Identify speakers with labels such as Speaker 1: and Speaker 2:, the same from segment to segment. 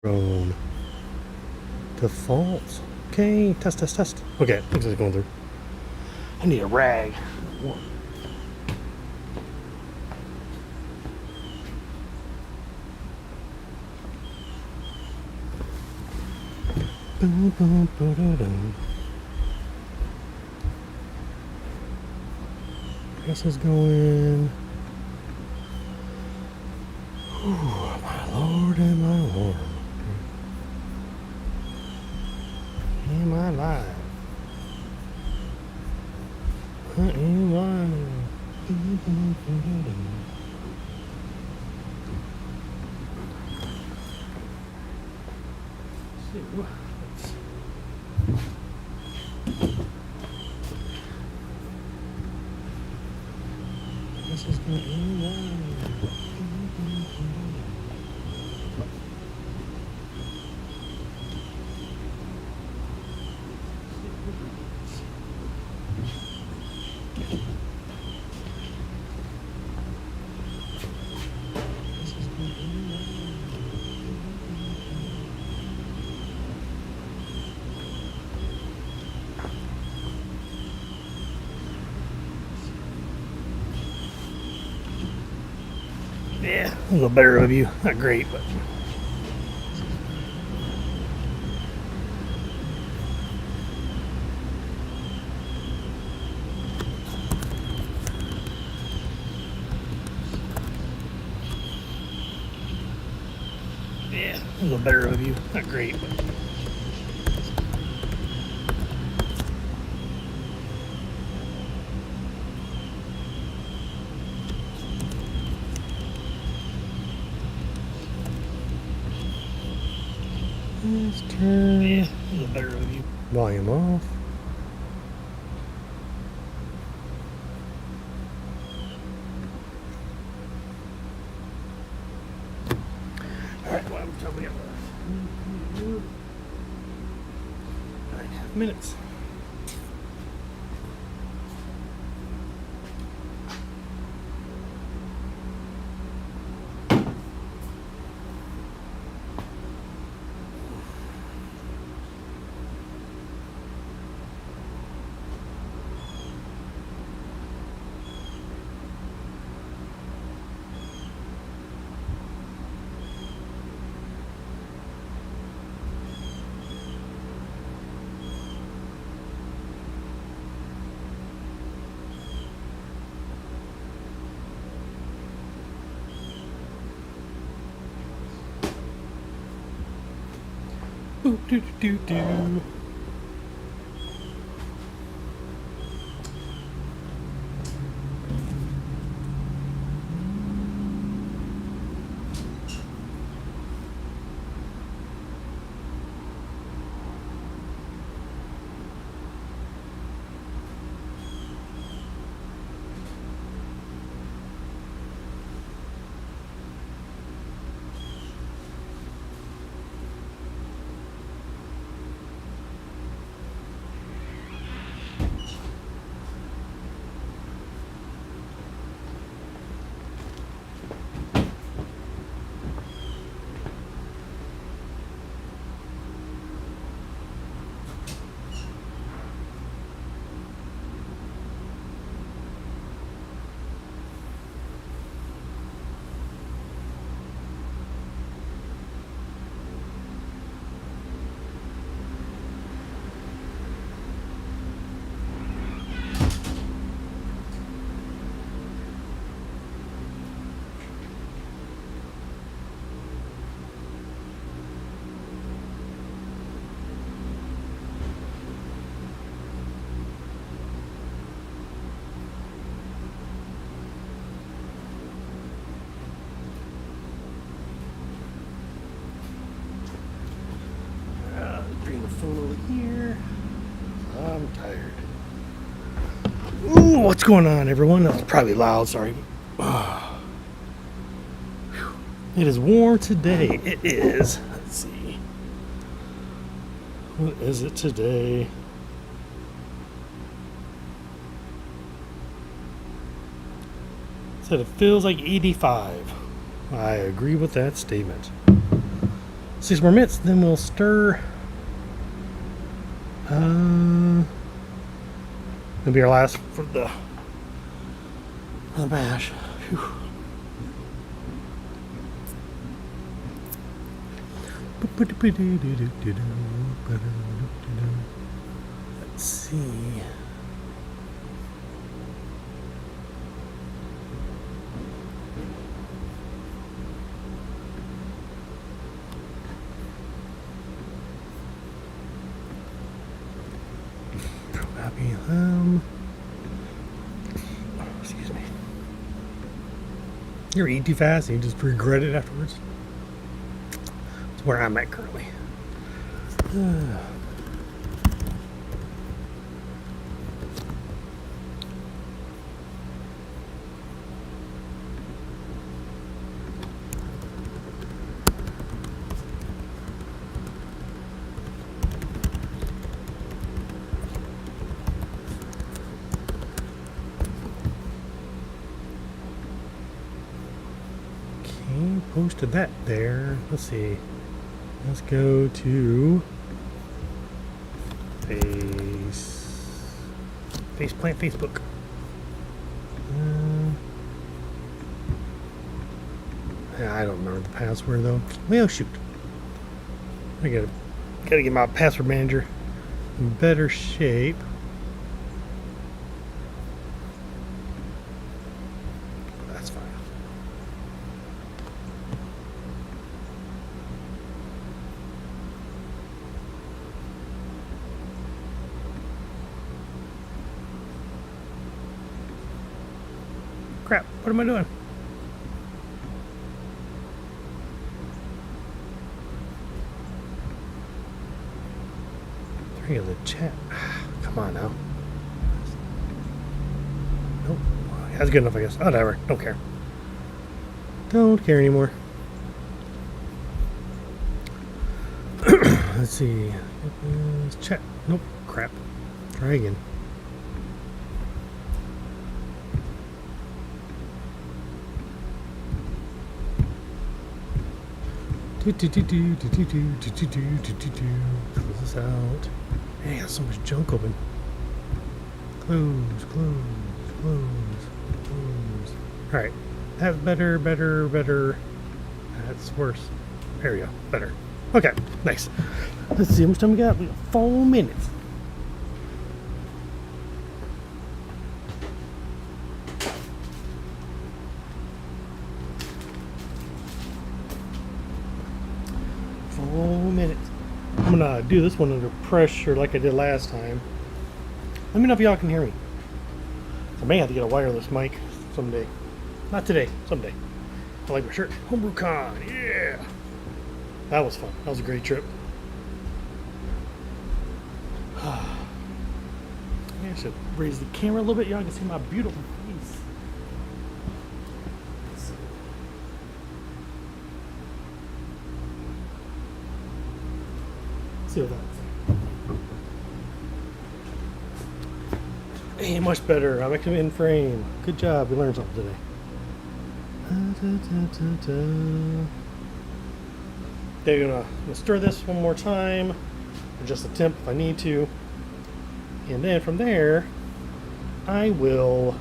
Speaker 1: Drone. Default. Okay, test, test, test. Okay, looks like it's going through. I need a rag. This is going. Ooh, my lord and my lord. Am I live? I am live. This is going to be live. Yeah, a little better of you. Not great, but. Yeah, a little better of you. Not great, but. Let's turn. Yeah, a little better of you. Volume off. Alright, well, I'm we have 9.5 minutes. Boop, doo, doo, doo, doo. Bring the phone over here. I'm tired. Ooh, what's going on, everyone? That was probably loud, sorry. It is warm today. It is. Let's see. What is it today? Said it feels like 85. I agree with that statement. 6 more minutes, then we'll stir. It'll be our last for the mash. Whew. Let's see. Excuse me. You ever eat too fast and you just regret it afterwards? That's where I'm at currently. Posted that there. Let's see. Let's go to Faceplant Facebook. I don't remember the password though. Well, shoot. I gotta get my password manager in better shape. That's fine. Crap, what am I doing? Three of the chat. Come on now. Nope. That's good enough, I guess. Oh, whatever. Don't care. Don't care anymore. Let's see. Chat. Nope. Crap. Try again. Close this out. Man, got so much junk open. Close. Alright. That's better. That's worse. There we go. Better. Okay, nice. Let's see how much time we got. We got 4 minutes. I'm gonna do this one under pressure like I did last time. Let me know if y'all can hear me. I may have to get a wireless mic someday. Not today, someday. I like my shirt. Homebrew Con, yeah! That was fun. That was a great trip. I should raise the camera a little bit. Y'all can see my beautiful face. See what that's. Hey, much better. I'm actually in frame. Good job. We learned something today. They're gonna stir this one more time. Adjust the temp if I need to. And then from there, I will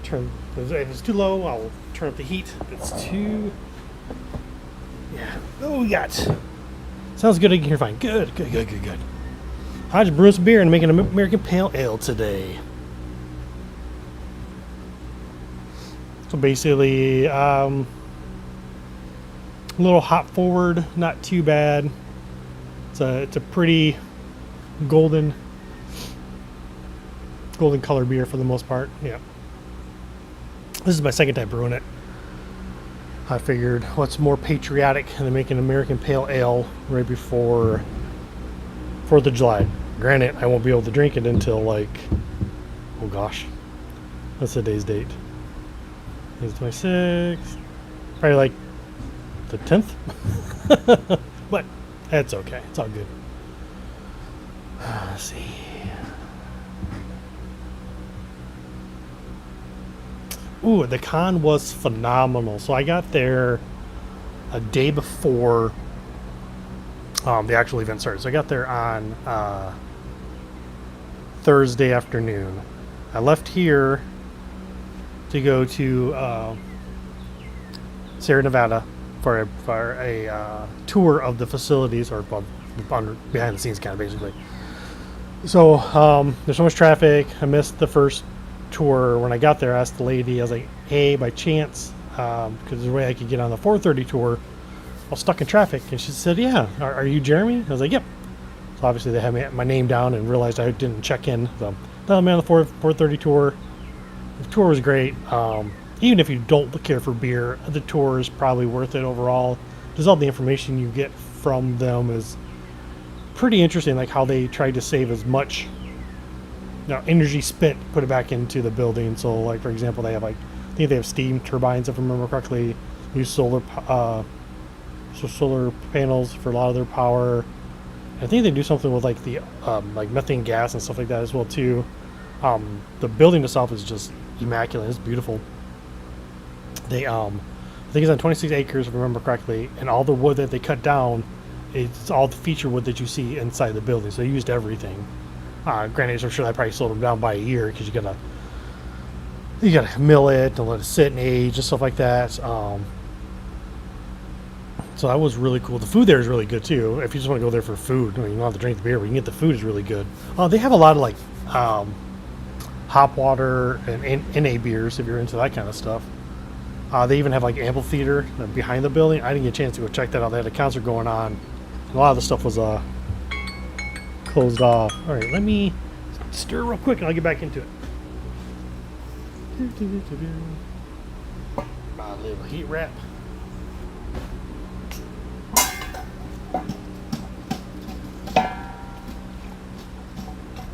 Speaker 1: turn. If it's too low, I'll turn up the heat. If it's too. Yeah. Oh, we got. Sounds good. I can hear fine. Good. I just brewing some beer and making an American Pale Ale today. So basically, a little hop forward, not too bad. It's a pretty golden color beer for the most part. Yeah. This is my second time brewing it. I figured what's more patriotic than making an American Pale Ale right before 4th of July. Granted, I won't be able to drink it until like, oh gosh, what's today's date? It's 26th, probably like the 10th. But that's okay. It's all good. Let's see. Ooh, the con was phenomenal. So I got there a day before the actual event started. So I got there on Thursday afternoon. I left here to go to Sierra Nevada for a tour of the facilities, or behind the scenes kind of basically. So there's so much traffic. I missed the first tour. When I got there, I asked the lady, I was like, hey, by chance, because there's a way I could get on the 4:30 tour, I was stuck in traffic. And she said, yeah, are you Jeremy? I was like, yep. So obviously they had my name down and realized I didn't check in. So I'm on the 4:30 tour. The tour was great. Even if you don't care for beer, the tour is probably worth it overall. Just all the information you get from them is pretty interesting, like how they tried to save as much energy spent, put it back into the building. So like, for example, they have I think they have steam turbines, if I remember correctly, use solar panels for a lot of their power. I think they do something with like the like methane gas and stuff like that as well too. The building itself is just immaculate. It's beautiful. They I think it's on 26 acres, if I remember correctly, and all the wood that they cut down, it's all the feature wood that you see inside the building. So they used everything. Granted, I'm sure that probably slowed them down by a year because you gotta mill it and let it sit and age and stuff like that. So that was really cool. The food there is really good too. If you just want to go there for food, you don't have to drink the beer, but you can get the food is really good. They have a lot of like hop water and NA beers if you're into that kind of stuff. They even have like amphitheater behind the building. I didn't get a chance to go check that out. They had a concert going on, and a lot of the stuff was closed off. All right, let me stir real quick and I'll get back into it. My little heat wrap.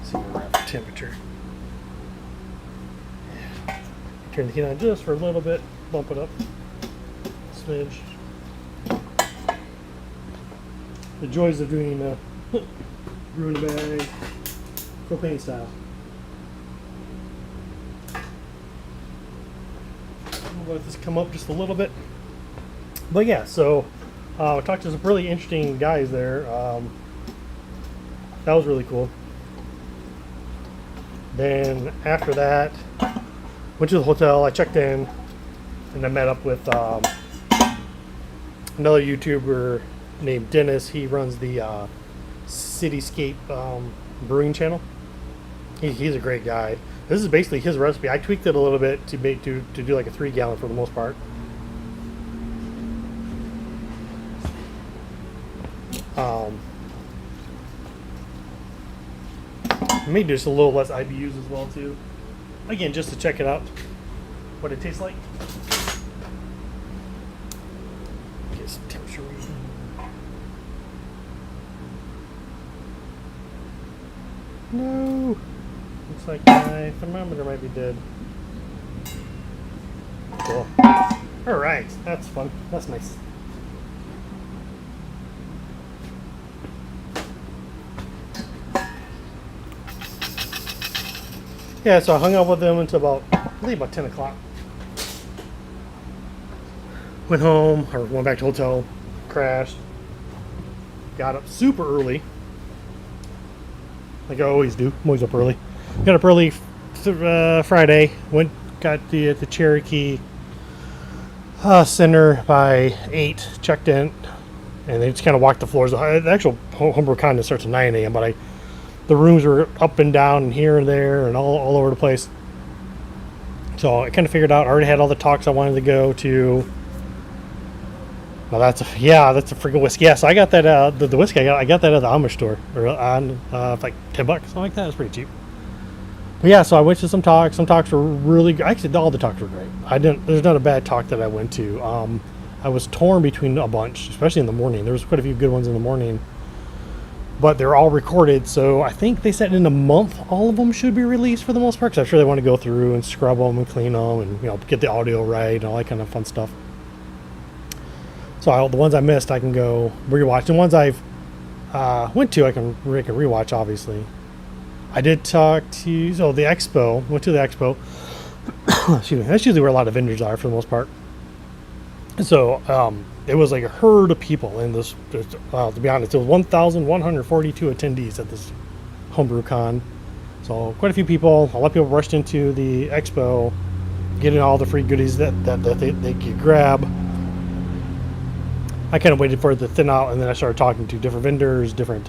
Speaker 1: See my wrap temperature. Turn the heat on just for a little bit. Bump it up a smidge. The joys of doing brew in a bag, propane style. I'll let this come up just a little bit. But yeah, so I talked to some really interesting guys there. That was really cool. Then after that, went to the hotel. I checked in, and I met up with another YouTuber named Dennis. He runs the Cityscape brewing channel. He's a great guy. This is basically his recipe. I tweaked it a little bit to do like a 3-gallon for the most part. Maybe just a little less IBUs as well too. Again, just to check it out, what it tastes like. Get some temperature reading. No, looks like my thermometer might be dead. Cool. All right, that's fun. That's nice. Yeah, so I hung out with them until I believe about 10 o'clock. Went home, or went back to the hotel, crashed. Got up super early, like I always do. I'm always up early. Got up early Friday. Got the Cherokee Center by 8. Checked in, and they just kind of walked the floors. The actual homebrew con starts at 9 a.m., but the rooms were up and down and here and there and all over the place. So I kind of figured out. I already had all the talks I wanted to go to. Well, that's a freaking whiskey. Yeah, so I got that the whiskey I got that at the Amish store, or on like $10, something like that. It's pretty cheap. But yeah, so I went to some talks. Some talks were really good. Actually, all the talks were great. There's not a bad talk that I went to. I was torn between a bunch, especially in the morning. There was quite a few good ones in the morning. But they're all recorded, so I think they said in a month all of them should be released for the most part, because I'm sure they want to go through and scrub them and clean them and get the audio right and all that kind of fun stuff. So the ones I missed, I can go rewatch. The ones I've went to, I can rewatch, obviously. I did talk to the expo. Went to the expo. Excuse me. That's usually where a lot of vendors are for the most part. So it was like a herd of people in this. To be honest, it was 1,142 attendees at this Homebrew Con. So quite a few people. A lot of people rushed into the expo, getting all the free goodies that they could grab. I kind of waited for it to thin out, and then I started talking to different vendors, different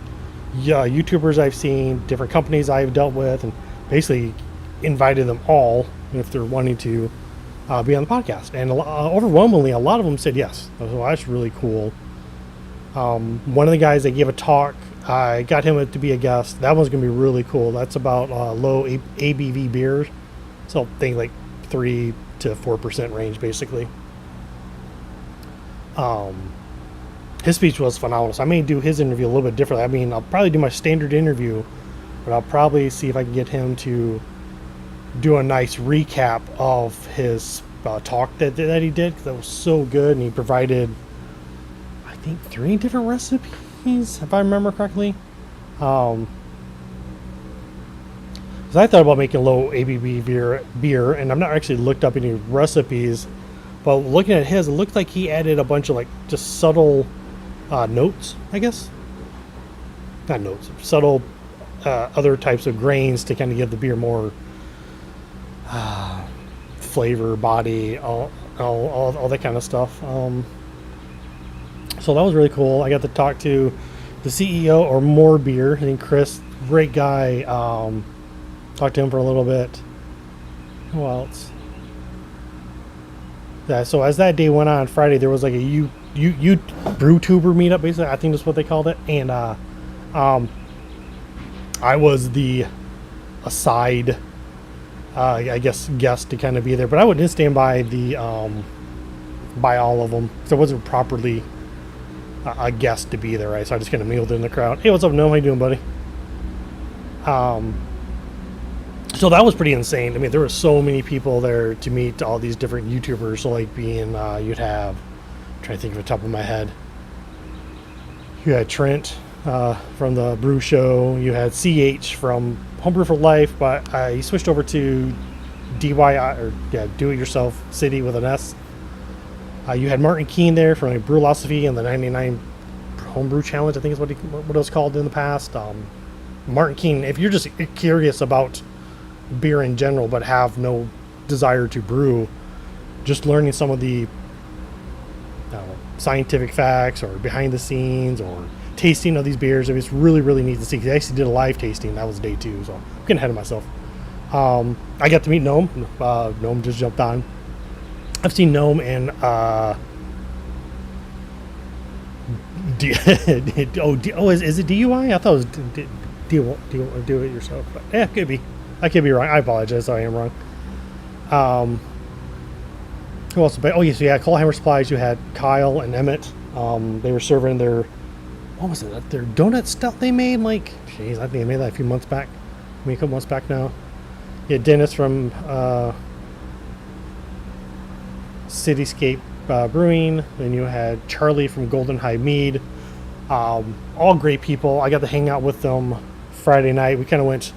Speaker 1: YouTubers I've seen, different companies I've dealt with, and basically invited them all if they're wanting to be on the podcast. And overwhelmingly, a lot of them said yes. So that's really cool. One of the guys that gave a talk, I got him to be a guest. That one's going to be really cool. That's about low ABV beers. So think like 3 to 4% range, basically. His speech was phenomenal. So I may do his interview a little bit differently. I mean, I'll probably do my standard interview, but I'll probably see if I can get him to do a nice recap of his talk that he did, because that was so good. And he provided, I think, 3 different recipes, if I remember correctly. So I thought about making low ABV beer, and I've not actually looked up any recipes, but looking at his, it looked like he added a bunch of like just subtle notes, I guess. Not notes, subtle other types of grains to kind of give the beer more flavor, body, all that kind of stuff. So that was really cool. I got to talk to the CEO or More Beer. I think Chris, great guy. Talked to him for a little bit. Who else? Yeah. So as that day went on Friday, there was like a brew tuber meetup. Basically, I think that's what they called it. And I was the aside, I guess, guest to kind of be there, but I wouldn't stand by the by all of them, so I wasn't properly a guest to be there, right? So I just kind of mingled in the crowd. Hey, what's up, Noam? How you doing, buddy? So that was pretty insane. I mean, there were so many people there to meet all these different YouTubers. So like being, you'd have, I'm trying to think of the top of my head. You had Trent from the Brew Show. You had CH from Homebrew for Life, but he switched over to DIY, or Do It Yourself City with an S. You had Martin Keene there from like Brewlosophy and the 99 Homebrew Challenge, I think is what it was called in the past. Martin Keene, if you're just curious about beer in general but have no desire to brew, just learning some of the scientific facts or behind the scenes or tasting of these beers, I mean, it's really, really neat to see. They actually did a live tasting. That was day 2, so I'm getting ahead of myself. I got to meet Noam. Noam just jumped on. I've seen Noam and is it DUI? I thought it was do it yourself. But yeah, could be. I could be wrong. I apologize. I am wrong. Who else? Oh yes, yeah. Coalhammer Supplies. You had Kyle and Emmett. They were serving their, what was it? Their donut stuff they made. Like, jeez, I think they made that a few months back. Maybe a couple months back now. You had Dennis from Cityscape Brewing. Then you had Charlie from Golden High Mead. All great people. I got to hang out with them Friday night. We kind of went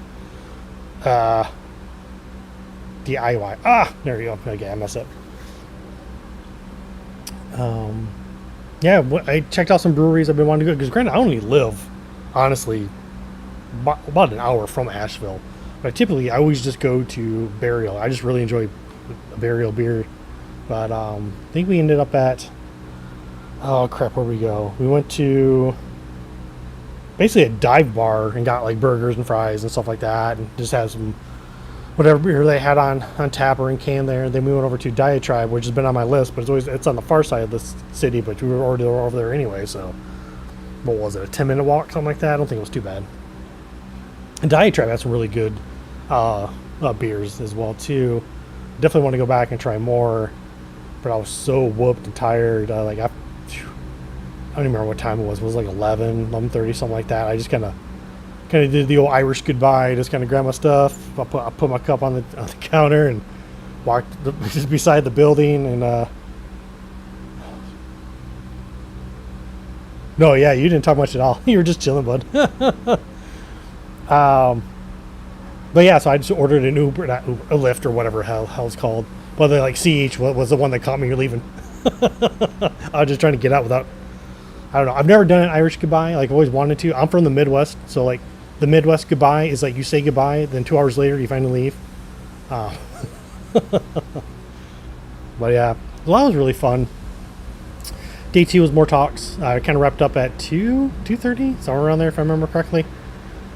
Speaker 1: DIY. There you go. Okay, I messed up. Yeah, I checked out some breweries I've been wanting to go, because granted, I only live, honestly, about an hour from Asheville. But typically, I always just go to Burial. I just really enjoy a Burial beer. But I think we ended up at, oh crap, where'd we go? We went to basically a dive bar and got like burgers and fries and stuff like that, and just had some whatever beer they had on tap or in can there. Then we went over to Diatribe, which has been on my list, but it's on the far side of the city, but we were already over there anyway. So what was it, a 10-minute walk, something like that? I don't think it was too bad. And Diatribe had some really good beers as well too. Definitely want to go back and try more, but I was so whooped and tired. I don't even remember what time it was. It was like 11:30, something like that. I just kind of did the old Irish goodbye. Just kind of grabbed my stuff. I put my cup on the counter and walked just beside the building. And no, yeah, you didn't talk much at all. You were just chilling, bud. But yeah, so I just ordered an Uber, not Uber, a Lyft or whatever hell it's called. But the like CH was the one that caught me leaving. I was just trying to get out without. I don't know. I've never done an Irish goodbye. Like I've always wanted to. I'm from the Midwest, so like the Midwest goodbye is like you say goodbye, then 2 hours later you finally leave. Uh, but yeah, well, that was really fun. Day 2 was more talks. I kind of wrapped up at 2:30, somewhere around there if I remember correctly.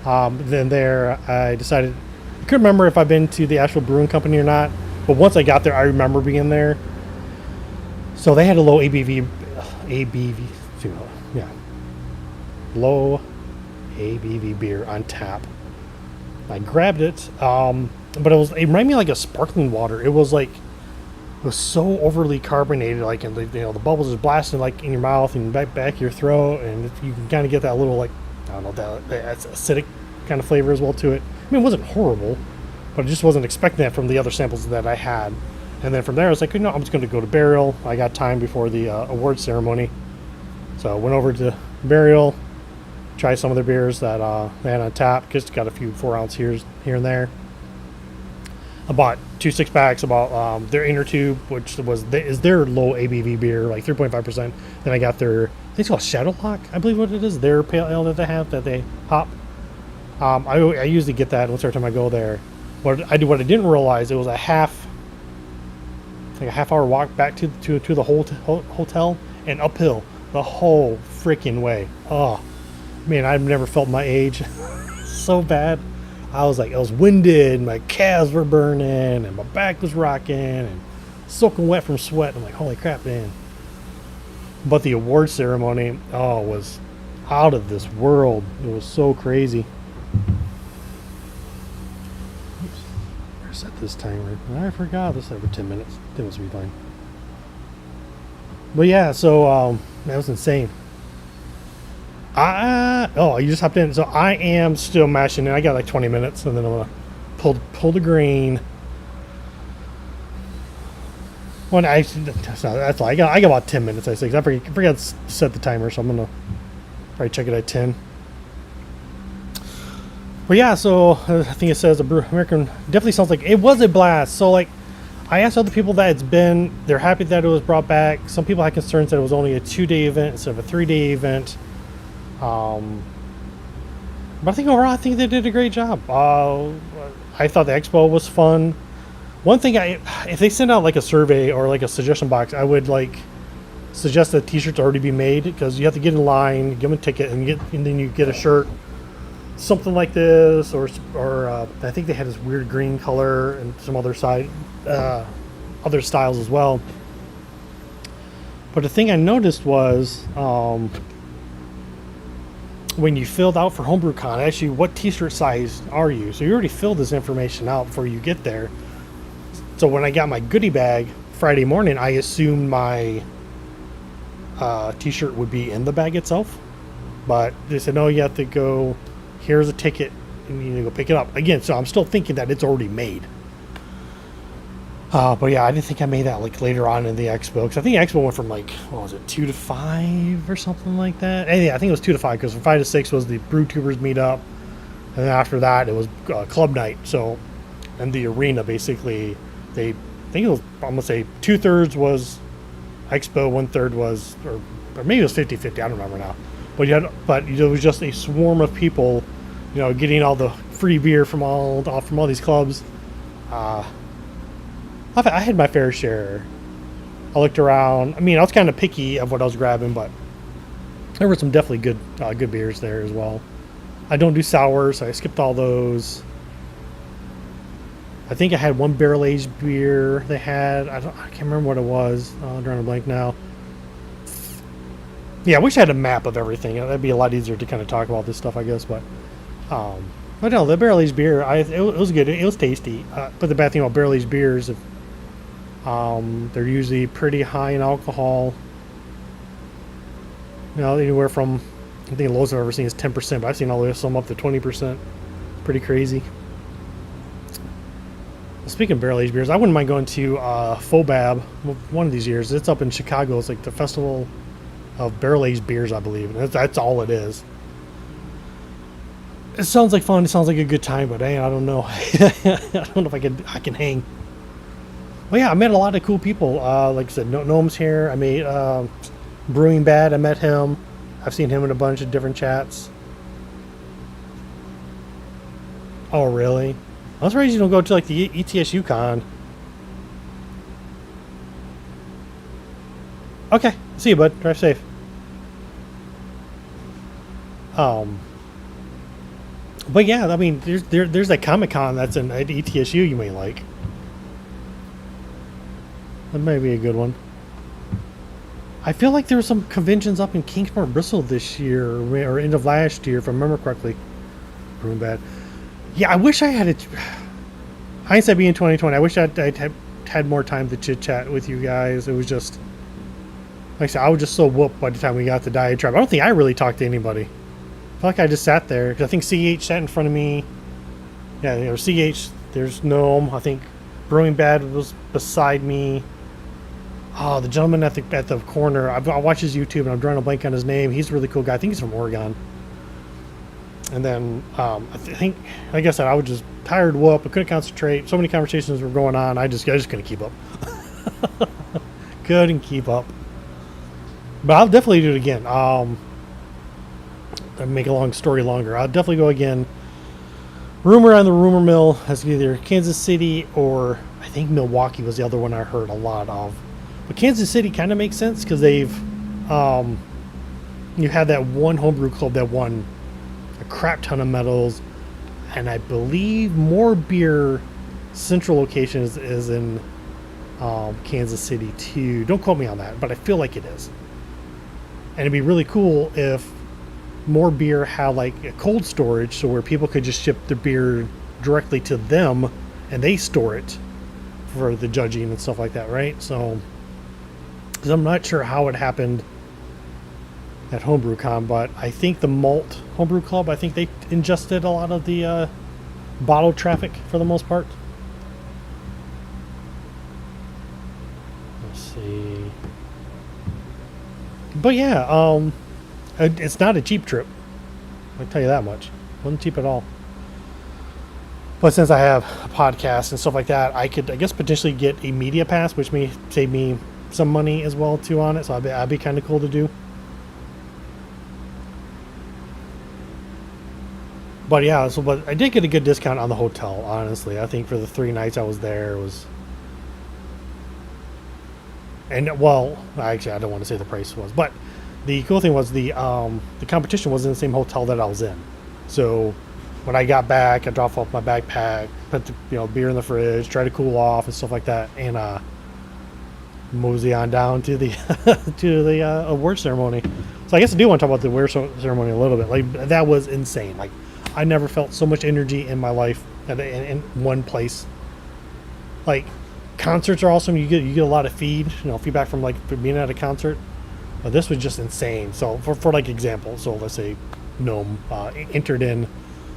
Speaker 1: Then there, I decided, I couldn't remember if I've been to the actual brewing company or not, but once I got there, I remember being there. So they had a low ABV, yeah, low ABV beer on tap. I grabbed it, but it reminded me of like a sparkling water. It was so overly carbonated, like, and the bubbles is blasting like in your mouth and back your throat, and you can kind of get that little like, I don't know, that acidic kind of flavor as well to it. I mean, it wasn't horrible, but I just wasn't expecting that from the other samples that I had. And then from there, I was like, I'm just going to go to Burial. I got time before the award ceremony, so I went over to Burial, tried some of their beers that they had on tap. Just got a few 4-ounce here and there. I bought 2 6-packs. I bought their Inner Tube, which is their low ABV beer, like 3.5%. Then I got their, I think it's called Shadowlock, I believe what it is. Their pale ale that they have that they hop. I usually get that every time I go there. What I didn't realize, it was a half hour walk back to the hotel and uphill the whole freaking way. Oh man, I've never felt my age so bad. I was winded, my calves were burning, and my back was rocking, and soaking wet from sweat. I'm like, holy crap, man. But the award ceremony, was out of this world. It was so crazy. Oops. I set this timer. I forgot this over 10 minutes. It must be fine. But yeah, so that was insane. You just hopped in. So I am still mashing it. I got like 20 minutes, and then I'm gonna pull the grain. That's all. I got about 10 minutes. I say, 'cause I forgot to set the timer, so I'm gonna probably check it at 10. But yeah, so I think it says American definitely sounds like it was a blast. So like, I asked other people that it's been. They're happy that it was brought back. Some people had concerns that it was only a 2-day event instead of a 3-day event. But I think overall, they did a great job. I thought the expo was fun. One thing, if they send out like a survey or like a suggestion box, I would like suggest that t-shirts already be made, because you have to get in line, give them a ticket, and then you get a shirt, something like this, or I think they had this weird green color and some other other styles as well. But the thing I noticed was, when you filled out for HomebrewCon, actually, what t-shirt size are you? So you already filled this information out before you get there. So when I got my goodie bag Friday morning, I assumed my t-shirt would be in the bag itself. But they said, no, you have to go, here's a ticket, and you need to go pick it up. Again, so I'm still thinking that it's already made. But yeah, I didn't think I made that like later on in the expo, because I think the expo went from like, what was it, 2 to 5 or something like that. And yeah, I think it was 2 to 5, because from 5 to 6 was the Brew Tubers meetup, and then after that it was club night. So, and the arena basically, I think it was, I'm gonna say 2/3 was expo, 1/3 was, or maybe it was 50-50. I don't remember now. But it was just a swarm of people, getting all the free beer from all these clubs. I had my fair share. I looked around. I mean, I was kind of picky of what I was grabbing, but there were some definitely good beers there as well. I don't do sours, so I skipped all those. I think I had one barrel-aged beer they had. I can't remember what it was. I'm drawing a blank now. Yeah, I wish I had a map of everything. That'd be a lot easier to kind of talk about this stuff, I guess. But no, the barrel-aged beer, it was good. It was tasty. But the bad thing about barrel-aged beers, they're usually pretty high in alcohol. Anywhere from, I think the lowest I've ever seen is 10%, but I've seen all the way some up to 20%. Pretty crazy. Speaking of barrel-aged beers, I wouldn't mind going to Fobab one of these years. It's up in Chicago. It's like the festival of barrel-aged beers, I believe. And that's all it is. It sounds like fun. It sounds like a good time, but hey, I don't know. I don't know if I can hang. Well, yeah, I met a lot of cool people. Like I said, Gnome's here. I made Brewing Bad. I met him. I've seen him in a bunch of different chats. Oh, really? I was surprised you don't go to like the ETSU con. Okay, see you, bud. Drive safe. But yeah, I mean, there's that Comic Con that's at ETSU you may like. That may be a good one. I feel like there were some conventions up in Kingsport, Bristol this year, or end of last year, if I remember correctly. Room bad. Yeah, I wish I had it. Hindsight being 2020, I wish I'd had more time to chit chat with you guys. It was just, like I said, I was just so whooped by the time we got to Diatribe. I don't think I really talked to anybody. I feel like I just sat there because I think CH sat in front of me. Yeah, you know, CH. There's Gnome. I think Brewing Bad was beside me. Oh, the gentleman at the corner. I watch his YouTube and I'm drawing a blank on his name. He's a really cool guy. I think he's from Oregon. And then I think, like I said, I was just tired, whoop. I couldn't concentrate. So many conversations were going on. I just couldn't keep up. Couldn't keep up. But I'll definitely do it again. Make a long story longer. I'll definitely go again. Rumor on the rumor mill has either Kansas City or I think Milwaukee was the other one I heard a lot of. But Kansas City kind of makes sense because they've you had that one homebrew club that won a crap ton of medals, and I believe More Beer central location is in Kansas City too. Don't quote me on that, but I feel like it is. And it'd be really cool if More Beer had like a cold storage, so where people could just ship their beer directly to them, and they store it for the judging and stuff like that, right? So, because I'm not sure how it happened at Homebrew Con, but I think the Malt Homebrew Club, I think they ingested a lot of the bottle traffic for the most part. Let's see. But yeah, it's not a cheap trip. I can tell you that much. It wasn't cheap at all. But since I have a podcast and stuff like that, I could, I guess, potentially get a media pass, which may save me some money as well too on it. So that'd be kind of cool to do. But yeah, but I did get a good discount on the hotel, honestly. I think for the 3 nights I was there, it was... And, well, actually, I don't want to say the price was. But the cool thing was the competition was in the same hotel that I was in. So when I got back, I dropped off my backpack, put the beer in the fridge, tried to cool off and stuff like that, and mosey on down to the to the award ceremony. So I guess I do want to talk about the award ceremony a little bit. Like, that was insane. Like, I never felt so much energy in my life in one place. Like, concerts are awesome. You get a lot of feedback from being at a concert. But this was just insane. So for like example, so let's say Gnome entered in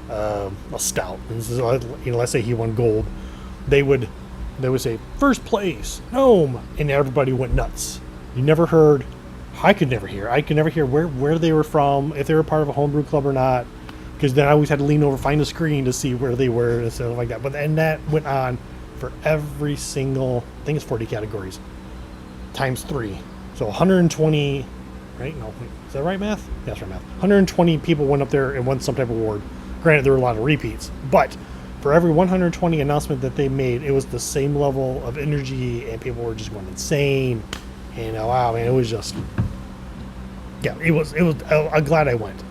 Speaker 1: a stout. Let's say he won gold. They would say first place Gnome, and everybody went nuts. You never heard. I could never hear where they were from, if they were part of a homebrew club or not. Because then I always had to lean over, find the screen to see where they were and stuff like that. But then that went on for every single, I think it's 40 categories, times 3. So 120, right? No, is that right math? Yeah, that's right math. 120 people went up there and won some type of award. Granted, there were a lot of repeats. But for every 120 announcement that they made, it was the same level of energy, and people were just going insane. And wow, man, it was just, yeah, it was. I'm glad I went.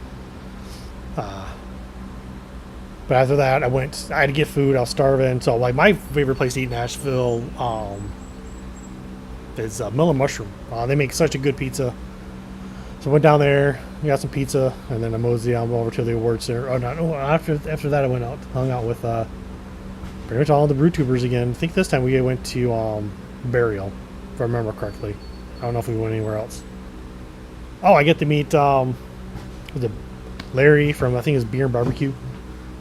Speaker 1: But after that, I had to get food. I was starving. So, like, my favorite place to eat in Nashville is Mill and Mushroom. They make such a good pizza. So I went down there, got some pizza, and then I moseyed on over to the awards there. After that, I went out, hung out with pretty much all the brew tubers again. I think this time we went to Burial, if I remember correctly. I don't know if we went anywhere else. Oh, I get to meet Larry from, I think it's Beer and Barbecue.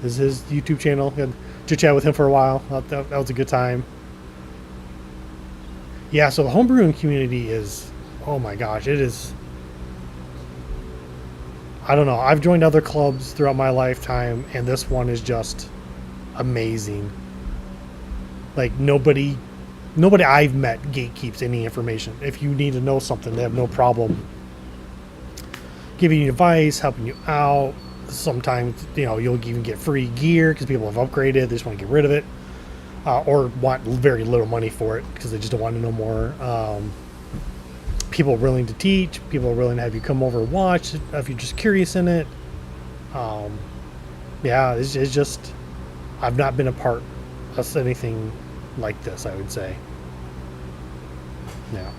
Speaker 1: This is his YouTube channel. Got to chat with him for a while. That was a good time. Yeah, so the homebrewing community is, oh my gosh, it is. I don't know. I've joined other clubs throughout my lifetime, and this one is just amazing. Like nobody I've met gatekeeps any information. If you need to know something, they have no problem giving you advice, helping you out. Sometimes, you'll even get free gear because people have upgraded. They just want to get rid of it, or want very little money for it because they just don't want to know more. People are willing to teach. People are willing to have you come over and watch if you're just curious in it. Yeah, it's just, I've not been a part of anything like this, I would say. Yeah.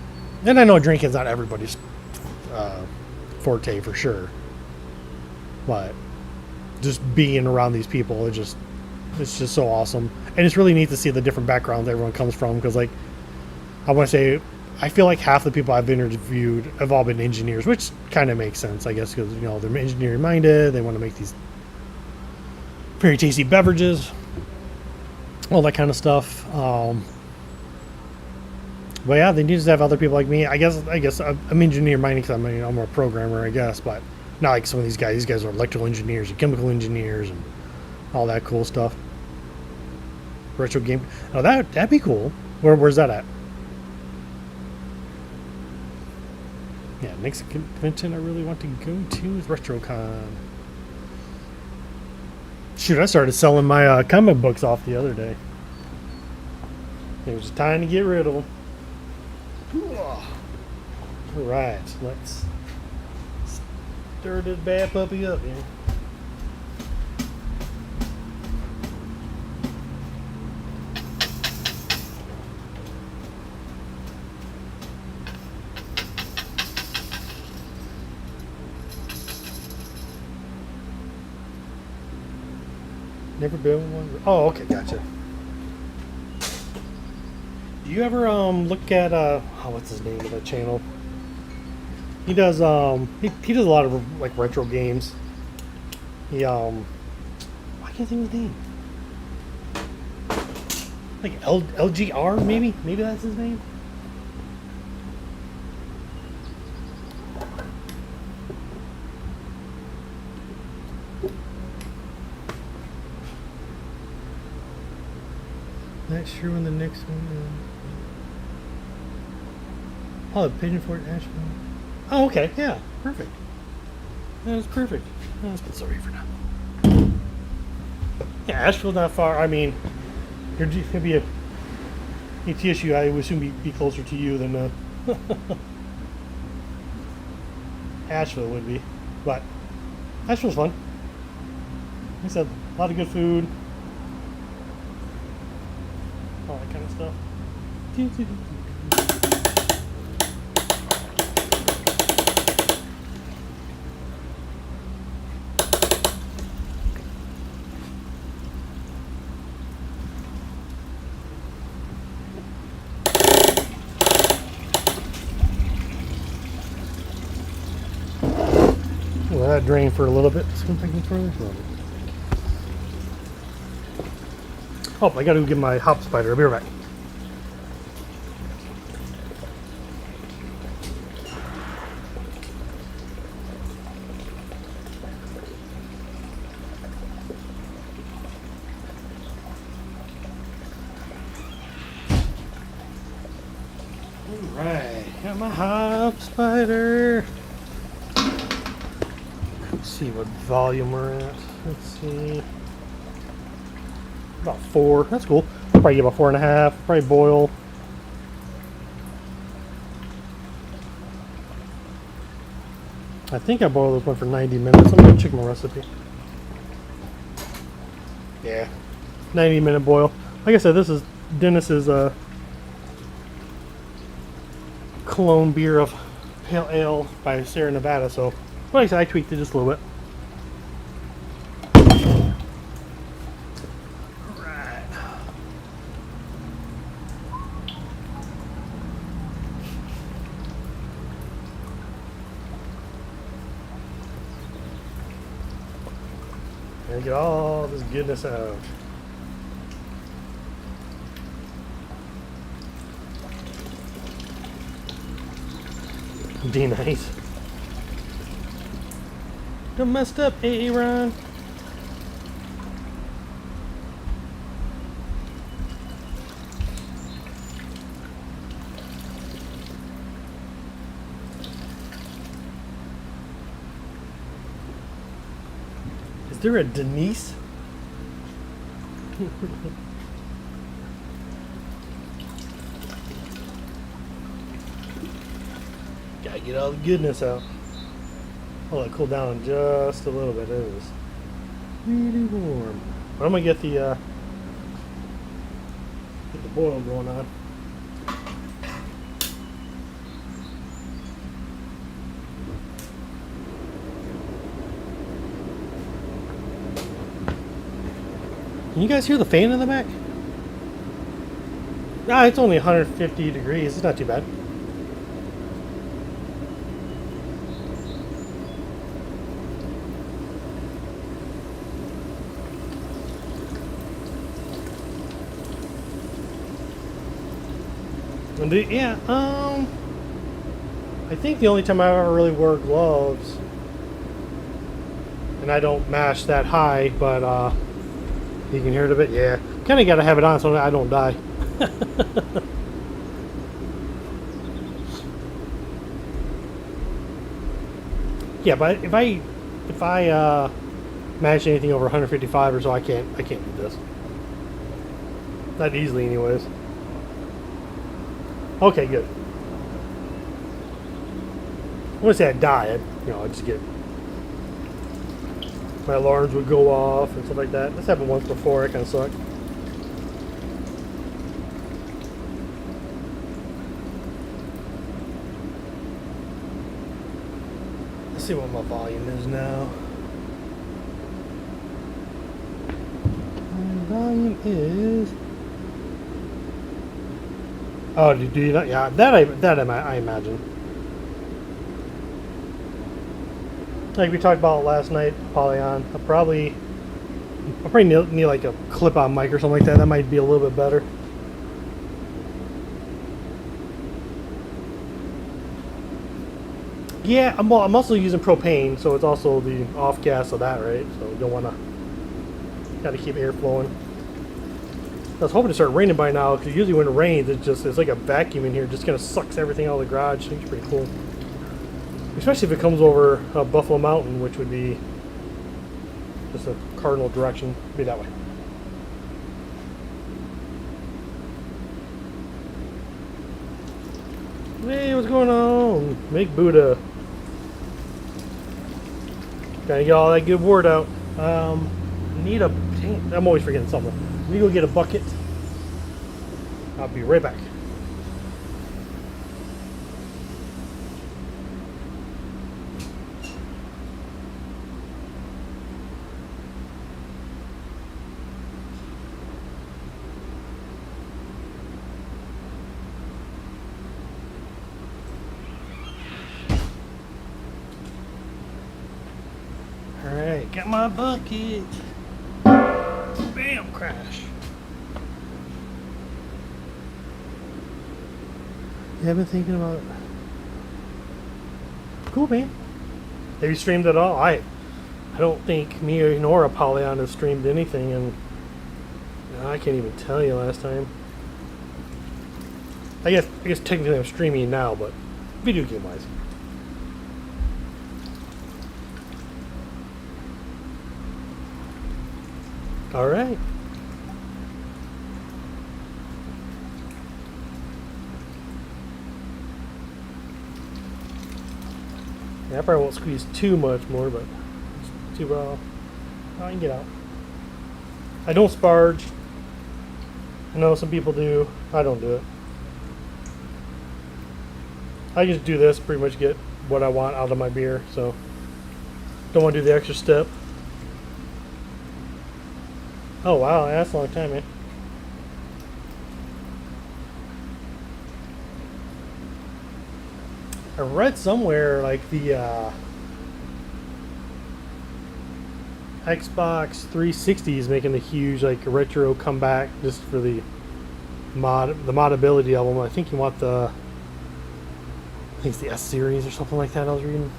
Speaker 1: And I know drinking's not everybody's forte for sure. But just being around these people, it's just so awesome. And it's really neat to see the different backgrounds everyone comes from, because like, I want to say, I feel like half the people I've interviewed have all been engineers, which kind of makes sense, I guess, because they're engineering minded. They want to make these very tasty beverages, all that kind of stuff. But yeah, they need to have other people like me. I guess I'm engineer minded because I'm a programmer, I guess, but not like some of these guys. These guys are electrical engineers and chemical engineers and all that cool stuff. Retro game. Oh, that'd be cool. Where's that at? Yeah, next convention I really want to go to is RetroCon. Shoot, I started selling my comic books off the other day. It was time to get rid of them. Alright, let's stir this bad puppy up here. Never been one. Oh, okay, gotcha. Do you ever look at what's his name of that channel? He does he does a lot of like retro games. He I can't think of his name. Like LGR maybe that's his name. Not sure when the next one is. Oh, Pigeon Fort, Asheville. Oh, okay, yeah, perfect. That's perfect. Let's put sorry for now. Yeah, Asheville's not far. I mean, you're gonna be a ETSU. I would assume be closer to you than Asheville would be, but Asheville's fun. Like I said, a lot of good food. All that kind of stuff. Let that drain for a little bit. See if I can further. Oh, I gotta go get my hop spider. I'll be right back. Alright, got my hop spider. Let's see what volume we're at. Let's see. About 4. That's cool. Probably get about 4.5. Probably boil. I think I boiled this one for 90 minutes. I'm gonna check my recipe. Yeah, 90-minute boil. Like I said, this is Dennis's clone beer of pale ale by Sierra Nevada. So, like I said, I tweaked it just a little bit. And get all this goodness out. Be nice. Don't messed up, Aaron. Is there a Denise? Gotta get all the goodness out. I'll let it cool down just a little bit. It is really warm. But I'm gonna get the boil going on. Can you guys hear the fan in the back? Ah, it's only 150 degrees. It's not too bad. And I think the only time I ever really wore gloves, and I don't mash that high, but you can hear it a bit. Yeah, kind of got to have it on so I don't die. Yeah, but if I mash anything over 155 or so, I can't do this. Not easily, anyways. Okay, good. I wouldn't say I'd die. I'd just get... My alarms would go off and stuff like that. This happened once before. It kind of sucked. Let's see what my volume is now. My volume is... Oh, do you not? Yeah, that I imagine. Like we talked about last night, Polyon. I'll probably need like a clip-on mic or something like that. That might be a little bit better. Yeah, I'm also using propane, so it's also the off gas of that, right? So you don't want to. Got to keep air flowing. I was hoping to start raining by now, because usually when it rains, it's like a vacuum in here. It just kind of sucks everything out of the garage. I think it's pretty cool. Especially if it comes over Buffalo Mountain, which would be just a cardinal direction. Be that way. Hey, what's going on? Make Buddha. Gotta get all that good word out. Need a... I'm always forgetting something. Let me go get a bucket. I'll be right back. Alright, got my bucket. Bam, crash. Yeah, I've been thinking about... Cool, man. Have you streamed at all? I don't think me nor Apollyon has streamed anything, and I can't even tell you last time. I guess technically I'm streaming now, but video game wise. All right. Yeah, I probably won't squeeze too much more, but too well. I can get out. I don't sparge. I know some people do. I don't do it. I just do this, pretty much get what I want out of my beer, so don't want to do the extra step. Oh wow, that's a long time, man. I read somewhere like the Xbox 360 is making a huge like retro comeback just for the modability of them. I think you want I think it's the S series or something like that. I was reading.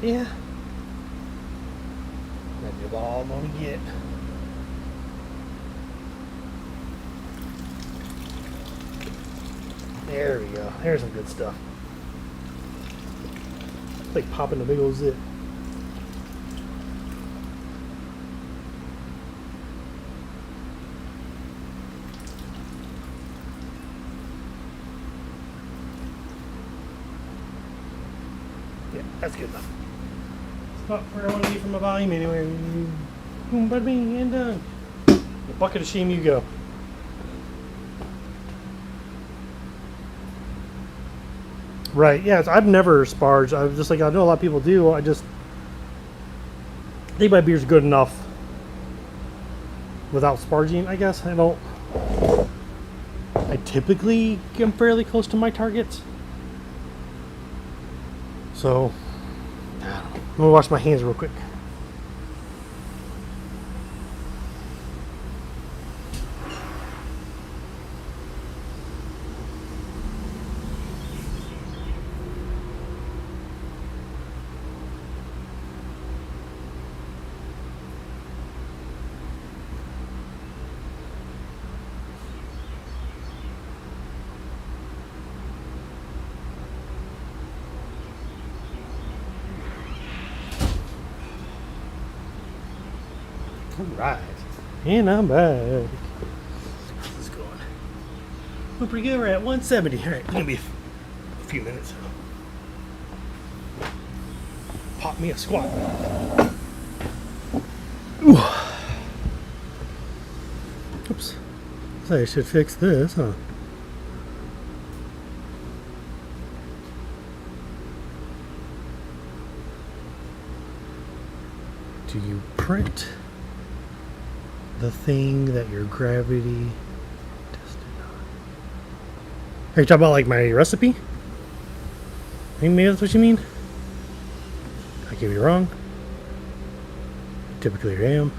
Speaker 1: yeah. That's all I'm gonna get. There we go. There's some good stuff. It's like popping a big old zip. Yeah, that's good enough. It's about where I want to be from my volume anyway. Boom, bada bing, and done. The bucket of shame you go. Right, yeah, I've never sparged. I was just like, I know a lot of people do. I think my beer's good enough without sparging, I guess. I typically am fairly close to my targets. So, I'm gonna wash my hands real quick. Alright, and I'm back. How's this going? We're pretty good. We're at 170. Alright, it's gonna be a few minutes. Pop me a squat. Ooh. Oops. So I should fix this, huh? Do you print the thing that your gravity tested on? Are you talking about like my recipe? Maybe that's what you mean? I could be wrong. Typically I am.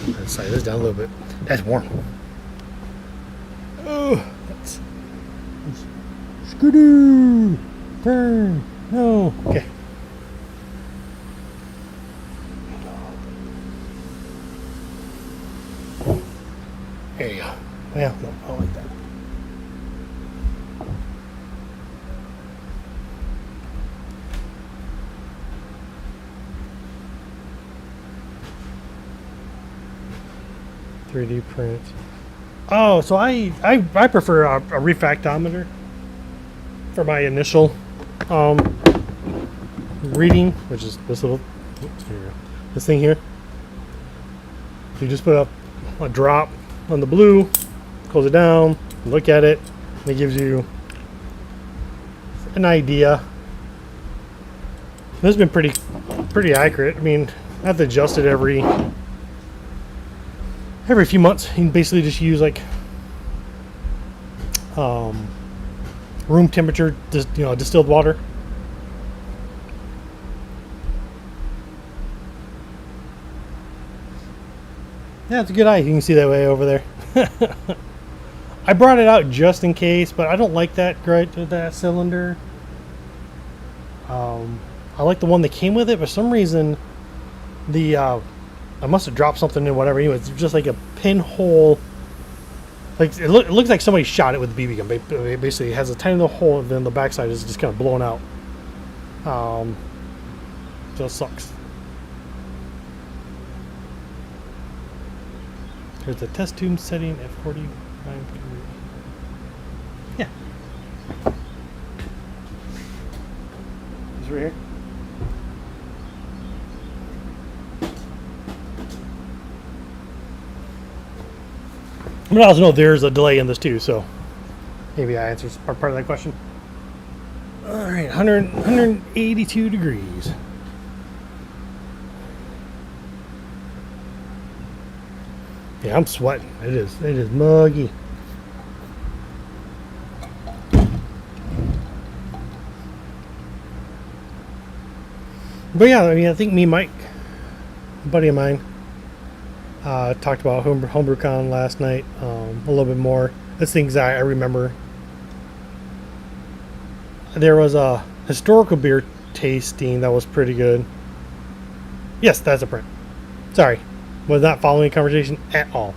Speaker 1: Let's slide this down a little bit. That's warm. Oh, that's skidoo. Turn. No. Okay. There you go. Well, no, I don't like that. .3D print. Oh, so I prefer a refractometer for my initial reading, which is this little, oops, here we go. This thing here. You just put up a drop on the blue, close it down, look at it, and it gives you an idea. This has been pretty accurate. I mean, I have to adjust it every few months. You can basically just use like room temperature, distilled water. Yeah, it's a good eye. You can see that way over there. I brought it out just in case, but I don't like that cylinder. I like the one that came with it. For some reason, I must have dropped something in whatever. Anyway, it's just like a pinhole. Like it looks like somebody shot it with a BB gun. Basically, it has a tiny little hole, and then the backside is just kind of blown out. So it sucks. Here's the test tube setting at 49 degrees. Yeah. It's right here. But I also know there's a delay in this too, so maybe that answers part of that question. All right, 182 degrees. Yeah, I'm sweating. It is muggy. But yeah, I mean, I think me and Mike, a buddy of mine, talked about HomebrewCon last night a little bit more. That's things I remember. There was a historical beer tasting that was pretty good. Yes, that's a print. Sorry, was not following the conversation at all.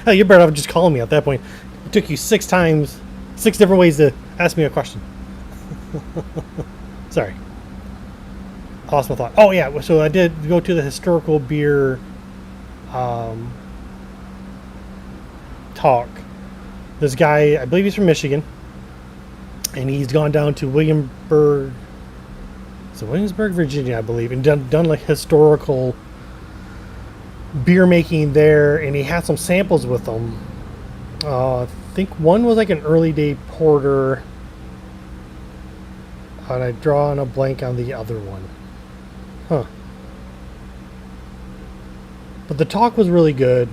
Speaker 1: Hell, you're better off just calling me at that point. It took you 6 different ways to ask me a question. Sorry. I lost my thought. Oh, yeah, so I did go to the historical beer talk. This guy, I believe he's from Michigan, and he's gone down to Williamsburg, Virginia, I believe, and done like historical beer making there, and he had some samples with them. I think one was like an early day porter, and I draw on a blank on the other one. Huh. But the talk was really good.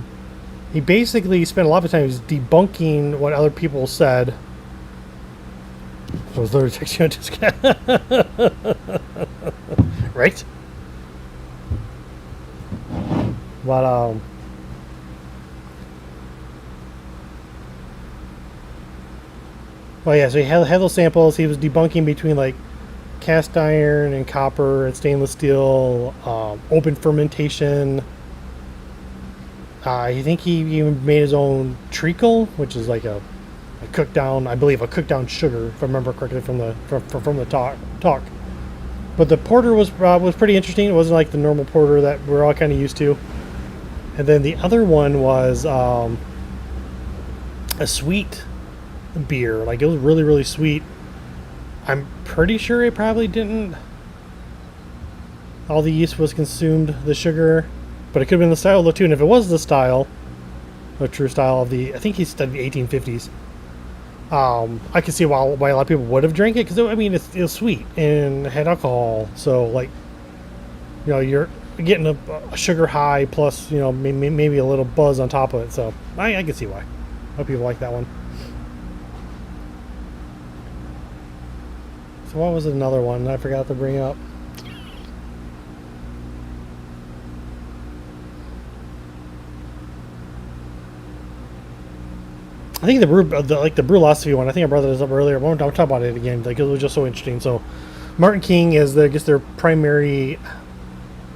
Speaker 1: He basically spent a lot of time debunking what other people said. I was literally texting right? But well, yeah, so he had those samples. He was debunking between like cast iron and copper and stainless steel, open fermentation. I think he even made his own treacle, which is like a cooked down, I believe, a cooked down sugar, if I remember correctly from the talk. But the porter was pretty interesting. It wasn't like the normal porter that we're all kind of used to. And then the other one was a sweet beer. Like, it was really, really sweet. I'm pretty sure it probably didn't. All the yeast was consumed, the sugar. But it could have been the style though too. And if it was the style, the true style of I think he studied the 1850s. I can see why a lot of people would have drank it, because I mean it was sweet and had alcohol. So like, you know, you're getting a sugar high plus, you know, maybe a little buzz on top of it. So I can see why. Hope people like that one. So what was another one I forgot to bring up? I think the Brewlosophy one. I think I brought this up earlier. I won't talk about it again. Like, it was just so interesting. So, Martin King is their primary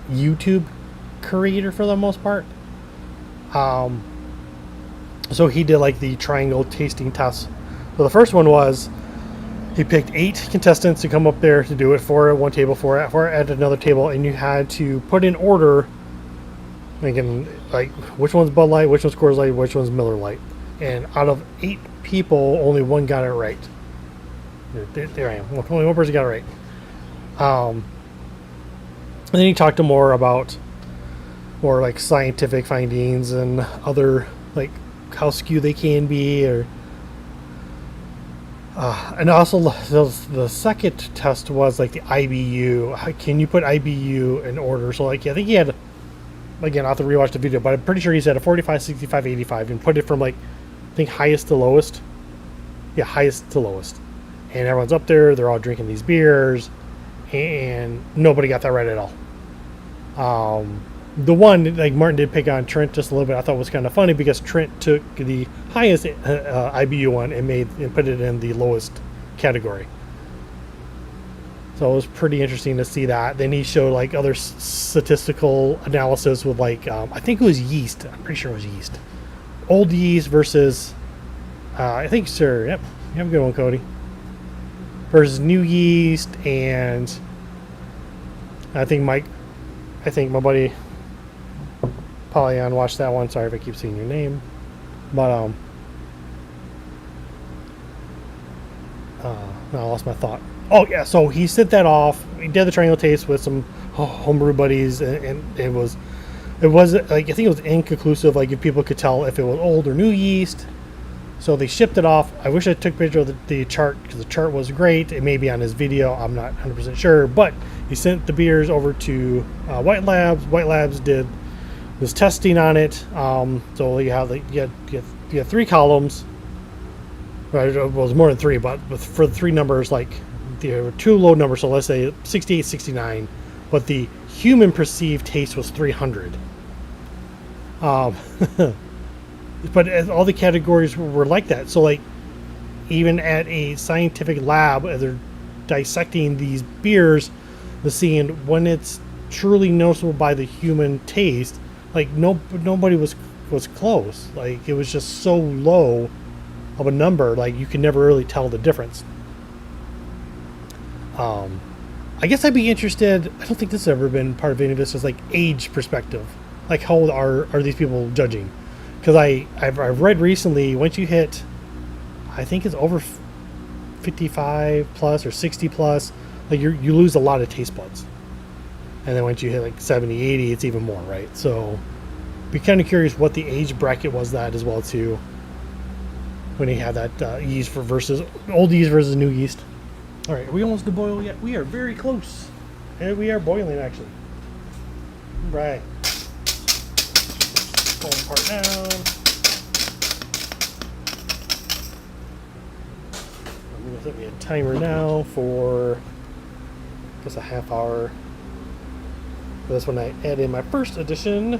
Speaker 1: YouTube creator for the most part. So he did like the triangle tasting test. So the first one was he picked 8 contestants to come up there to do it, 4 at one table, 4 at another table, and you had to put in order, thinking like which one's Bud Light, which one's Coors Light, which one's Miller Lite. And out of 8 people, only 1 got it right. There I am. Only 1 person got it right. And then he talked to more like scientific findings and other, like, how skewed they can be, or and also the second test was like the IBU. Can you put IBU in order? So like, I think he had, again, I'll have to rewatch the video, but I'm pretty sure he said a 45, 65, 85, and put it from like, I think highest to lowest. Yeah, highest to lowest. And everyone's up there, they're all drinking these beers, and nobody got that right at all. The one, like, Martin did pick on Trent just a little bit, I thought was kind of funny, because Trent took the highest IBU one and put it in the lowest category. So it was pretty interesting to see that. Then he showed like other statistical analysis with like, I think it was yeast. I'm pretty sure it was yeast. Old yeast versus, I think, sir, yep, you have a good one, Cody. Versus new yeast, and I think my buddy Polyon watched that one. Sorry if I keep seeing your name, but no, I lost my thought. Oh yeah, so he sent that off. He did the triangle taste with some homebrew buddies, and it was like, I think it was inconclusive. Like, if people could tell if it was old or new yeast. So they shipped it off. I wish I took a picture of the chart, because the chart was great. It may be on his video. I'm not 100% sure, but he sent the beers over to White Labs. White Labs did this testing on it. So you have 3 columns. Right, well, it was more than 3, but for the 3 numbers, like there were 2 low numbers, so let's say 68, 69, but the human perceived taste was 300. Um, but all the categories were like that. So like even at a scientific lab, as they're dissecting these beers, the seeing when it's truly noticeable by the human taste, like nobody was close. Like it was just so low of a number, like you could never really tell the difference. I guess I'd be interested. I don't think this has ever been part of any of this. Is like age perspective, like how old are these people judging? Because I've read recently, once you hit, I think it's over 55 plus or 60 plus, like you lose a lot of taste buds, and then once you hit like 70, 80, it's even more, right? So be kind of curious what the age bracket was that as well too, when you have that yeast versus old yeast versus new yeast. All right, are we almost to boil yet? We are very close. And we are boiling, actually. Right. Pulling part down. I'm going to set me a timer now for, I guess, a half hour. That's when I add in my first addition.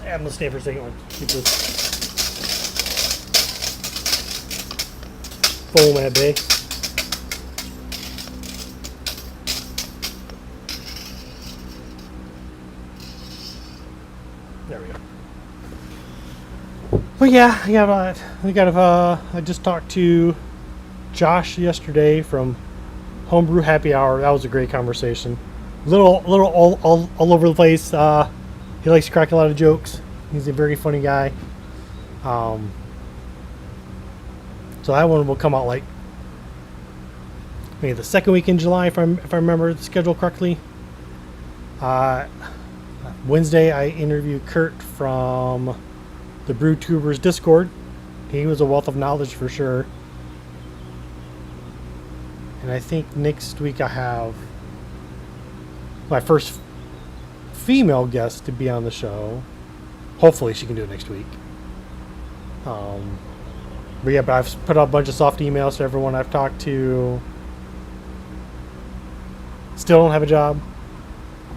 Speaker 1: I'm gonna stay for a second. Keep this foam at bay. There we go. But yeah, I just talked to Josh yesterday from Homebrew Happy Hour. That was a great conversation. Little all over the place. He likes to crack a lot of jokes. He's a very funny guy. So that one will come out like maybe the second week in July, if I remember the schedule correctly. Wednesday, I interviewed Kurt from the Brew Tubers Discord. He was a wealth of knowledge for sure. And I think next week I have my first female guest to be on the show. Hopefully she can do it next week. But I've put out a bunch of soft emails to everyone I've talked to. Still don't have a job.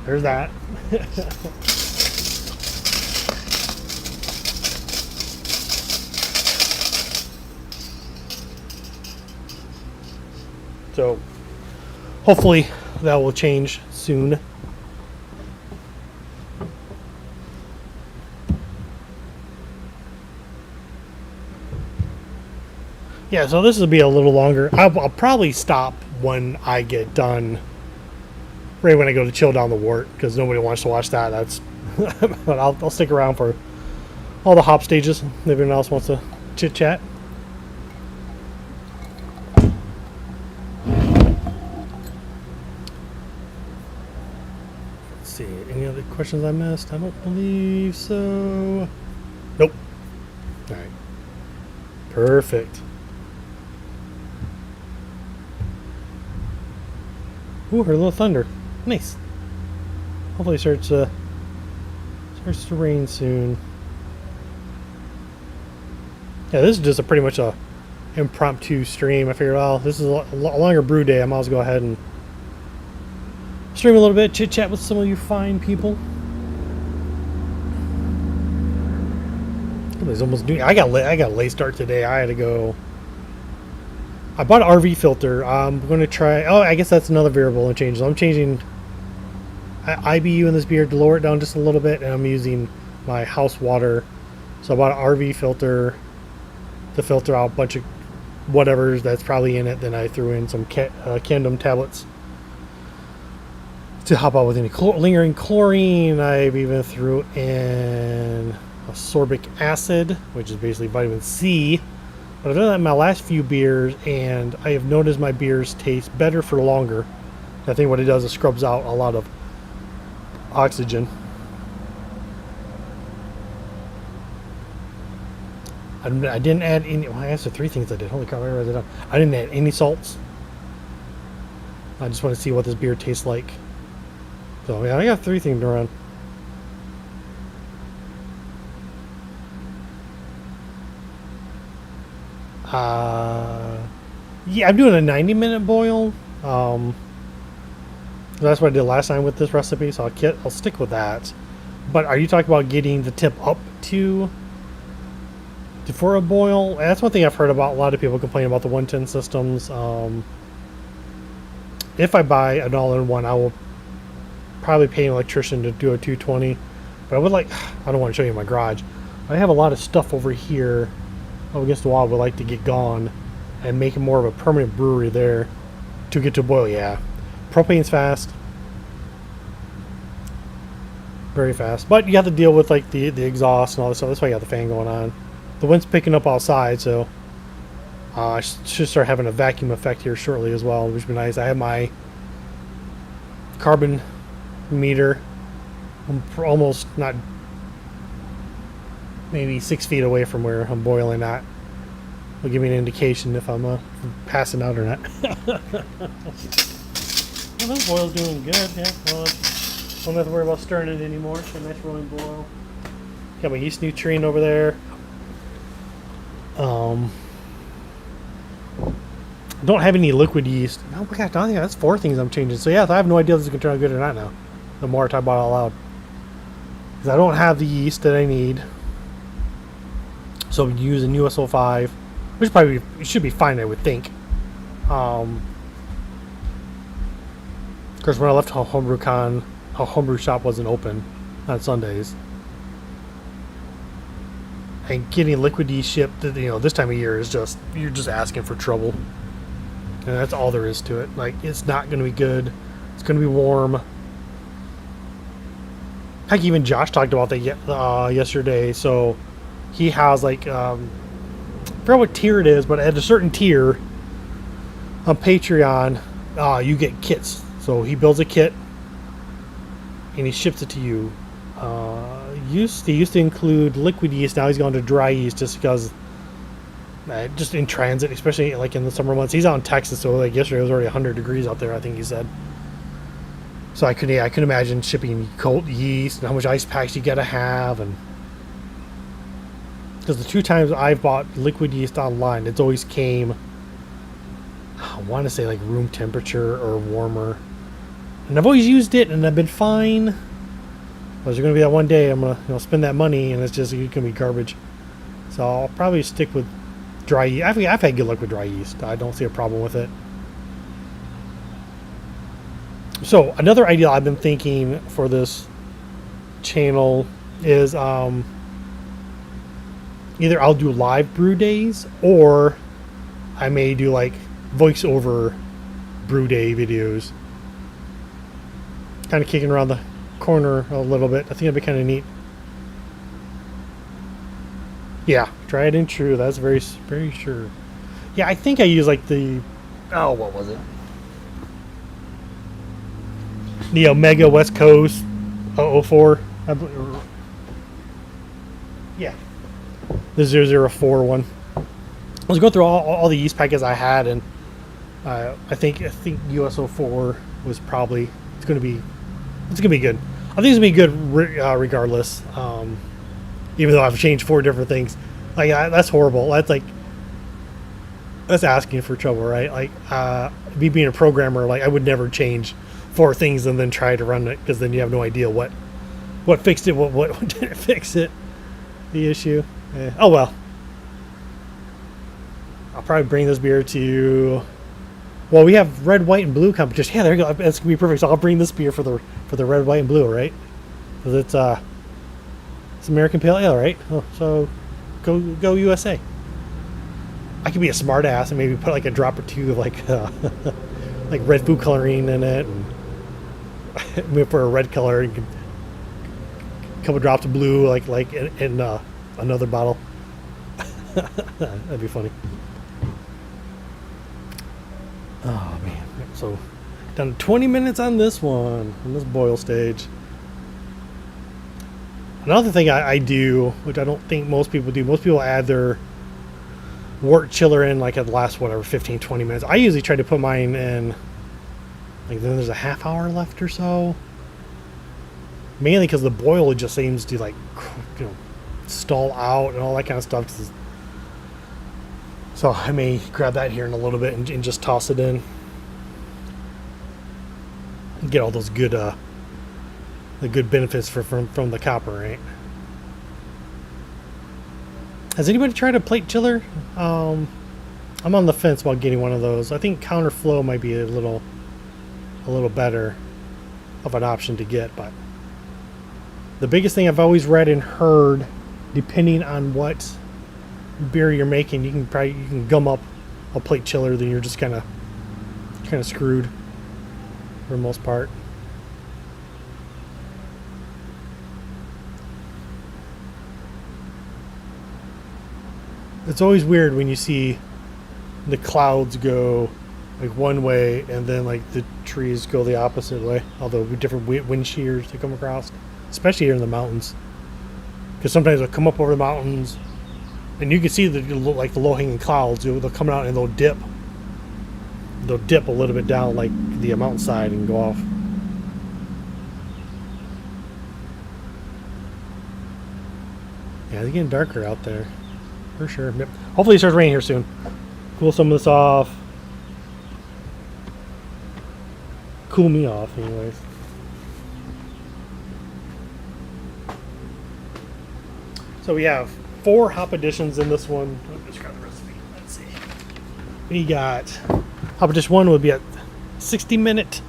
Speaker 1: There's that. So hopefully that will change soon. Yeah, so this will be a little longer. I'll probably stop when I get done, right when I go to chill down the wort, because nobody wants to watch that. That's, but I'll stick around for all the hop stages. If anyone else wants to chit chat. Let's see, any other questions I missed? I don't believe so. Nope. All right. Perfect. Ooh, heard a little thunder. Nice. Hopefully it starts to rain soon. Yeah, this is just pretty much a impromptu stream. I figured, well, this is a longer brew day. I might as well go ahead and stream a little bit, chit chat with some of you fine people. It's almost noon. I got a late start today. I had to go. I bought an RV filter. I'm going to try. Oh, I guess that's another variable and change. So I'm changing IBU in this beer to lower it down just a little bit, and I'm using my house water. So I bought an RV filter to filter out a bunch of whatever that's probably in it. Then I threw in some Candom tablets to help out with any lingering chlorine. I've even threw in ascorbic acid, which is basically vitamin C. But I've done that in my last few beers, and I have noticed my beers taste better for longer. I think what it does is scrubs out a lot of oxygen. I didn't add any. Well, I guess the 3 things I did. Holy crap! I wrote it down. I didn't add any salts. I just want to see what this beer tastes like. So yeah, I got 3 things to run. Yeah, I'm doing a 90-minute boil. That's what I did last time with this recipe, so I'll stick with that. But are you talking about getting the temp up to for a boil? That's one thing I've heard about. A lot of people complain about the 110 systems. If I buy an all-in-one, I will probably pay an electrician to do a 220. But I would like, I don't want to show you my garage. I have a lot of stuff over here up against the wall I would like to get gone and make it more of a permanent brewery there to get to a boil. Yeah, propane's fast, very fast, but you have to deal with like the exhaust and all this stuff. That's why you got the fan going on. The wind's picking up outside, so I should start having a vacuum effect here shortly as well, which would be nice. I have my carbon meter. I'm almost not, maybe 6 feet away from where I'm boiling at. Will give me an indication if I'm passing out or not. Well, this boil's doing good. Yeah, well, don't have to worry about stirring it anymore. It's a nice rolling boil. Got my yeast nutrient over there. Don't have any liquid yeast. Oh my god, I think that's 4 things I'm changing. So yeah, I have no idea if this is gonna turn out good or not now. The more I talk about it out loud, because I don't have the yeast that I need. So I'm using USO5, which probably should be fine, I would think. Of course, when I left HomebrewCon, a homebrew shop wasn't open on Sundays. And getting liquid yeast shipped, this time of year is just, you're just asking for trouble. And that's all there is to it. Like, it's not going to be good. It's going to be warm. Heck, even Josh talked about that yesterday. So he has like, I forgot what tier it is, but at a certain tier on Patreon, you get kits. So he builds a kit and he ships it to you. He used to include liquid yeast. Now he's gone to dry yeast just because, just in transit, especially like in the summer months. He's out in Texas, so like yesterday it was already 100 degrees out there, I think he said. So I could imagine shipping cold yeast and how much ice packs you gotta have, and because the 2 times I've bought liquid yeast online, it's always came, I want to say like room temperature or warmer, and I've always used it and I've been fine. But there's going to be that one day I'm going to spend that money and it's going to be garbage. So I'll probably stick with dry yeast. I've had good luck with dry yeast. I don't see a problem with it. So another idea I've been thinking for this channel is either I'll do live brew days, or I may do like voiceover brew day videos. Kind of kicking around the corner a little bit. I think it'd be kind of neat. Yeah, tried and true. That's very, very sure. Yeah, I think I use like the, what was it? The Omega West Coast 004. Yeah, the 004 one. I was going through all the yeast packets I had, and I think US04 was probably, it's gonna be good. I think it's gonna be good regardless. Even though I've changed 4 different things, like that's horrible. That's asking for trouble, right? Like me being a programmer, like I would never change 4 things and then try to run it, because then you have no idea what fixed it, what didn't fix it. The issue. Oh well. I'll probably bring this beer to. Well, we have red, white, and blue competition. Yeah, there you go. That's gonna be perfect. So I'll bring this beer for the red, white, and blue, right? Because it's American Pale Ale, right? Oh, so go USA. I could be a smart ass and maybe put like a drop or 2 of like like red food coloring in it, and maybe for a red color, and a couple drops of blue, like in another bottle. That'd be funny. Oh man, so done 20 minutes on this one, on this boil stage. Another thing I do, which I don't think most people do, most people add their wort chiller in like at the last, 15-20 minutes. I usually try to put mine in Like then there's a half hour left or so. Mainly because the boil just seems to like, stall out and all that kind of stuff. So I may grab that here in a little bit and just toss it in. And get all those good, the good benefits from the copper, right? Has anybody tried a plate chiller? I'm on the fence about getting one of those. I think counterflow might be a little better of an option to get, but the biggest thing I've always read and heard, depending on what beer you're making, you can gum up a plate chiller, then you're just kind of screwed for the most part. It's always weird when you see the clouds go like one way and then like the trees go the opposite way, although different wind shears they come across, especially here in the mountains, because sometimes they'll come up over the mountains and you can see the like the low-hanging clouds. They'll come out and they'll dip a little bit down like the mountainside and go off. Yeah, it's getting darker out there for sure. Yep. Hopefully it starts raining here soon. Cool some of this off. Cool me off, anyways. So we have 4 hop additions in this one. Let's grab the recipe. Let's see. We got hop addition 1 would be at 60 minute.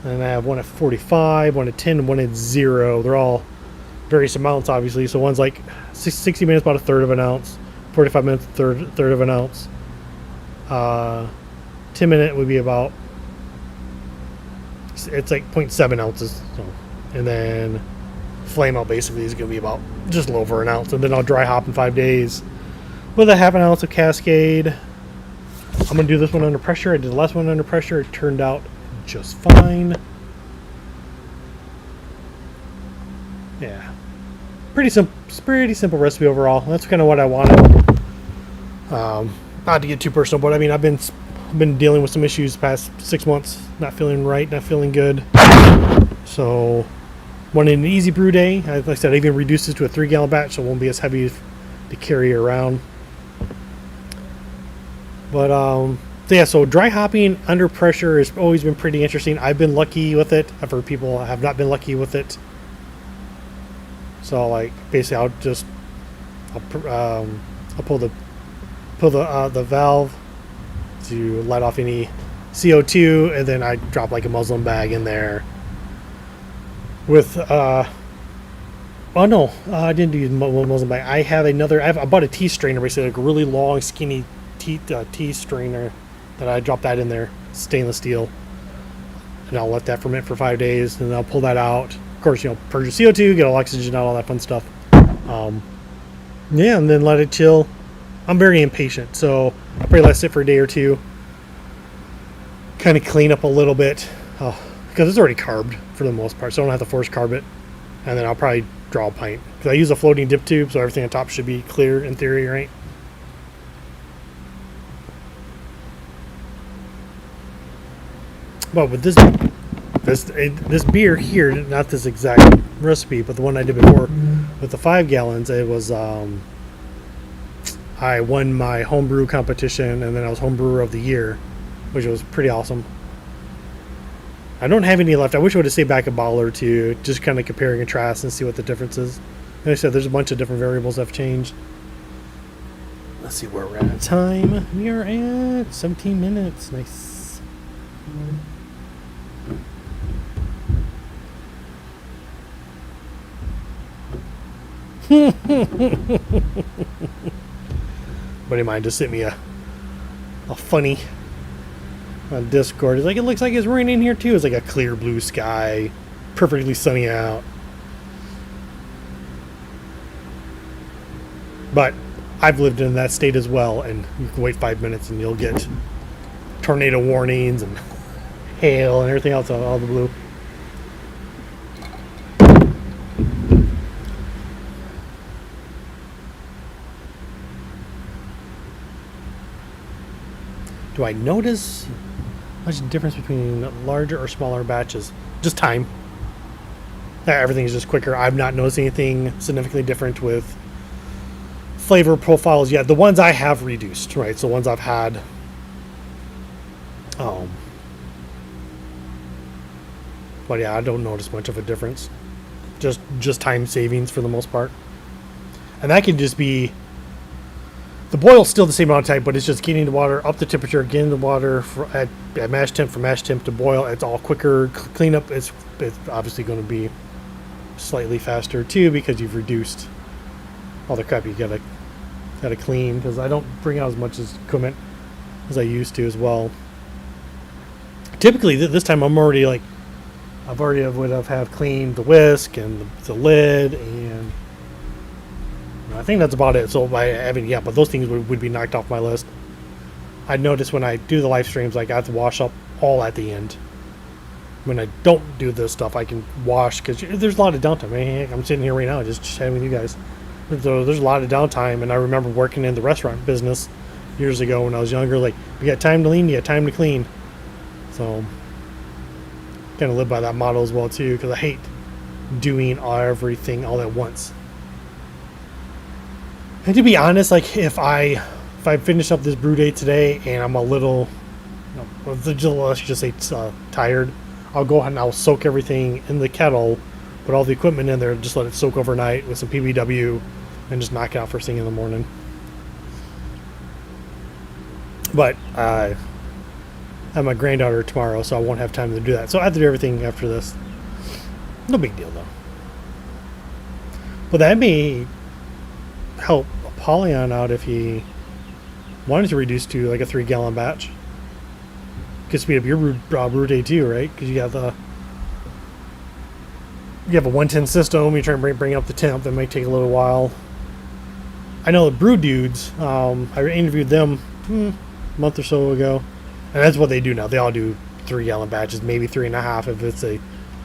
Speaker 1: And I have one at 45, one at 10, and one at 0. They're all various amounts, obviously. So one's like 60 minutes, about a third of an ounce. 45 minutes, third of an ounce. 10 minute would be about, it's like 0.7 ounces. So, and then flame out basically is going to be about just a little over an ounce. And then I'll dry hop in 5 days with a half an ounce of Cascade. I'm going to do this one under pressure. I did the last one under pressure. It turned out just fine. Yeah. Pretty simple recipe overall. That's kind of what I wanted. Not to get too personal, but I mean, I've been dealing with some issues the past 6 months. Not feeling right, not feeling good. So, wanted an easy brew day. Like I said, I even reduced it to a 3-gallon batch, so it won't be as heavy to carry around. But so yeah, so dry hopping under pressure has always been pretty interesting. I've been lucky with it. I've heard people have not been lucky with it. So like basically, I'll pull the valve to let off any CO2, and then I drop like a muslin bag in there with I didn't do muslin bag. I bought a tea strainer, basically like a really long skinny tea strainer that I dropped that in there, stainless steel, and I'll let that ferment for 5 days, and then I'll pull that out. Of course, purge the CO2, get all oxygen out, all that fun stuff. Yeah, and then let it chill. I'm very impatient, so I'll probably let it sit for a day or two. Kind of clean up a little bit, because it's already carbed for the most part, so I don't have to force carb it. And then I'll probably draw a pint, because I use a floating dip tube, so everything on top should be clear in theory, right? But with this beer here, not this exact recipe, but the one I did before with the 5 gallons, it was I won my homebrew competition, and then I was homebrewer of the year, which was pretty awesome. I don't have any left. I wish I would have saved back a bottle or two, just kind of compare and contrast and see what the difference is. Like I said, there's a bunch of different variables that have changed. Let's see where we're at. Time. We are at 17 minutes. Nice. Buddy of mine just sent me a funny on Discord. It's like, it looks like it's raining here too. It's like a clear blue sky, perfectly sunny out. But I've lived in that state as well, and you can wait 5 minutes and you'll get tornado warnings and hail and everything else out of the blue. Do I notice What's the difference between larger or smaller batches? Just time. Everything is just quicker. I've not noticed anything significantly different with flavor profiles yet. The ones I have reduced, right? So ones I've had, but yeah, I don't notice much of a difference. Just time savings for the most part, and that can just be the boil's still the same amount of time, but it's just getting the water up to temperature, getting the water at mash temp from mash temp to boil. It's all quicker. Cleanup it's obviously going to be slightly faster too because you've reduced all the crap you gotta clean. Because I don't bring out as much as equipment as I used to as well. Typically, this time I'm already like would have cleaned the whisk and the lid, and I think that's about it. So but those things would be knocked off my list. I notice when I do the live streams, like I have to wash up all at the end. When I don't do this stuff, I can wash because there's a lot of downtime. I'm sitting here right now just chatting with you guys. So there's a lot of downtime, and I remember working in the restaurant business years ago when I was younger. Like, you got time to lean, you got time to clean. So kind of live by that motto as well too, because I hate doing everything all at once. And to be honest, like if I finish up this brew day today and I'm a little, let's just say tired, I'll go ahead and I'll soak everything in the kettle, put all the equipment in there, just let it soak overnight with some PBW, and just knock it out first thing in the morning. But I have my granddaughter tomorrow, so I won't have time to do that. So I have to do everything after this. No big deal though. But that may help Apollyon out if he wanted to reduce to like a 3-gallon batch. Could speed up your brew day too, right? Because you have a 110 system. You try and bring up the temp. That might take a little while. I know the Brew dudes. I interviewed them a month or so ago, and that's what they do now. They all do 3-gallon batches, maybe 3.5 if it's a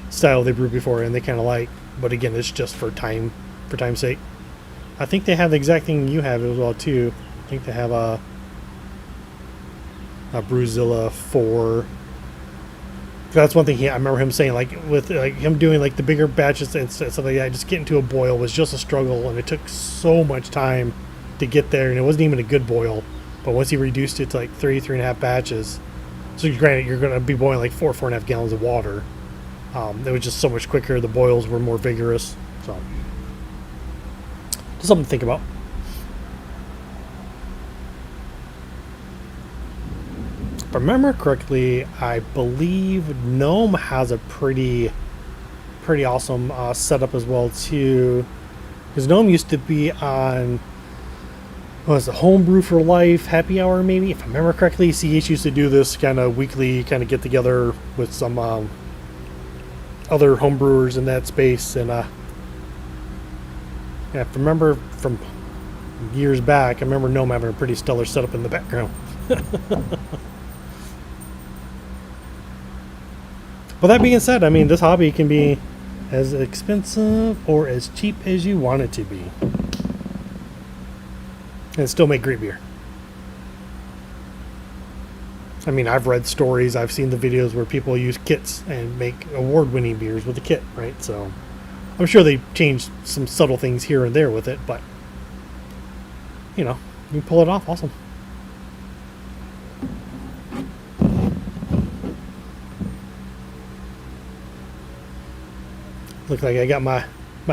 Speaker 1: style they brewed before and they kind of like. But again, it's just for time's sake. I think they have the exact thing you have as well too. I think they have a Brewzilla 4. That's one thing I remember him saying, like with like him doing like the bigger batches and stuff like that, just getting to a boil was just a struggle, and it took so much time to get there, and it wasn't even a good boil. But once he reduced it to like 3.5 batches, so granted you're going to be boiling like 4.5 gallons of water. It was just so much quicker. The boils were more vigorous. So just something to think about. If I remember correctly, I believe Gnome has a pretty awesome setup as well too. Because Gnome used to be on, what was it, Homebrew for Life Happy Hour maybe, if I remember correctly. CH used to do this kind of weekly kind of get together with some other homebrewers in that space, and yeah, if I remember from years back, I remember Gnome having a pretty stellar setup in the background. But that being said, I mean, this hobby can be as expensive or as cheap as you want it to be, and still make great beer. I mean, I've read stories, I've seen the videos where people use kits and make award-winning beers with a kit, right? So I'm sure they changed some subtle things here and there with it, but you know, you can pull it off. Awesome. Look like I got my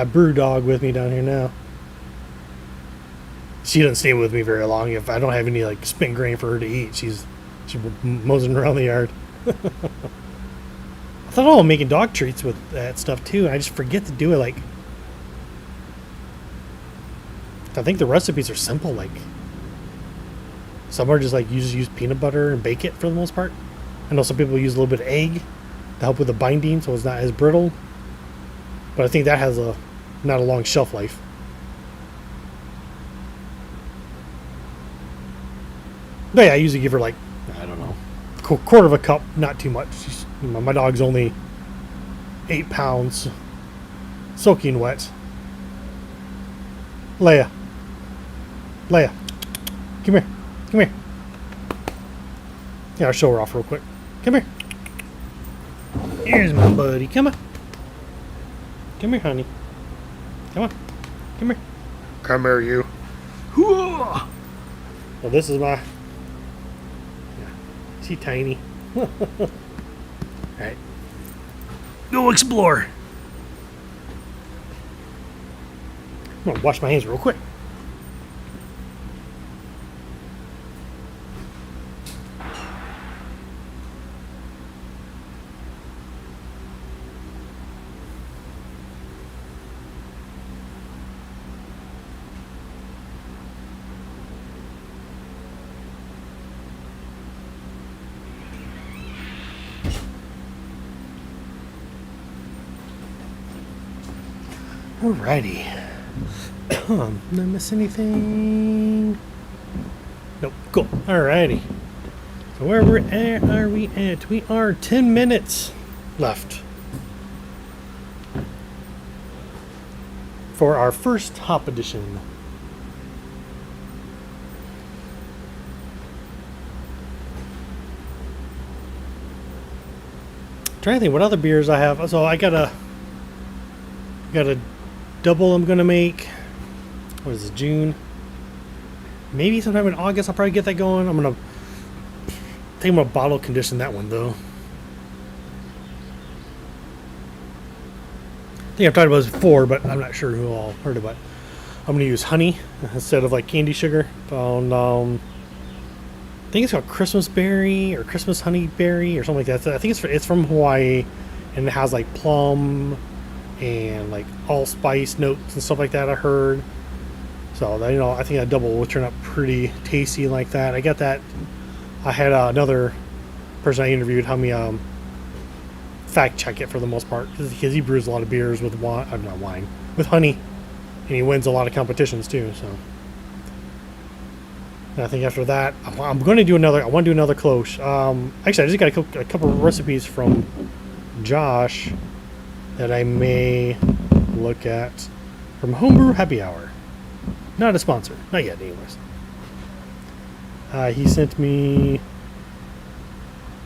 Speaker 1: brew dog with me down here now. She doesn't stay with me very long. If I don't have any like spent grain for her to eat, she's moseying around the yard. I thought I'm making dog treats with that stuff too. I just forget to do it. Like, I think the recipes are simple. Like, some are just like you just use peanut butter and bake it for the most part. I know some people use a little bit of egg to help with the binding, so it's not as brittle. But I think that has not a long shelf life. But yeah, I usually give her like, I don't know, quarter of a cup, not too much. My dog's only 8 pounds, soaking wet. Leia, come here. Yeah, I'll show her off real quick. Come here. Here's my buddy. Come on. Come here, honey. Come on. Come here. Come here, you. Well, this is my... Is he tiny? Alright. Go explore. I'm gonna wash my hands real quick. Alrighty. Did I miss anything? Nope. Cool. Alrighty. So where are we at? We are 10 minutes left for our first hop edition. Trying to think what other beers I have. So I got a double I'm gonna make. What is it, June? Maybe sometime in August I'll probably get that going. I'm gonna bottle condition that one though. I think I've talked about this before, but I'm not sure who all heard about it. I'm gonna use honey instead of like candy sugar. Found I think it's called Christmas berry or Christmas honey berry or something like that. I think it's from Hawaii, and it has like plum and like allspice notes and stuff like that. I heard. So I think a double will turn out pretty tasty like that. I got that. I had another person I interviewed help me fact check it for the most part because he brews a lot of beers with wine, with honey, and he wins a lot of competitions too. So and I think after that, I'm going to do another. I want to do another cloche. Actually, I just got a couple of recipes from Josh that I may look at from Homebrew Happy Hour. Not a sponsor. Not yet, anyways. He sent me... I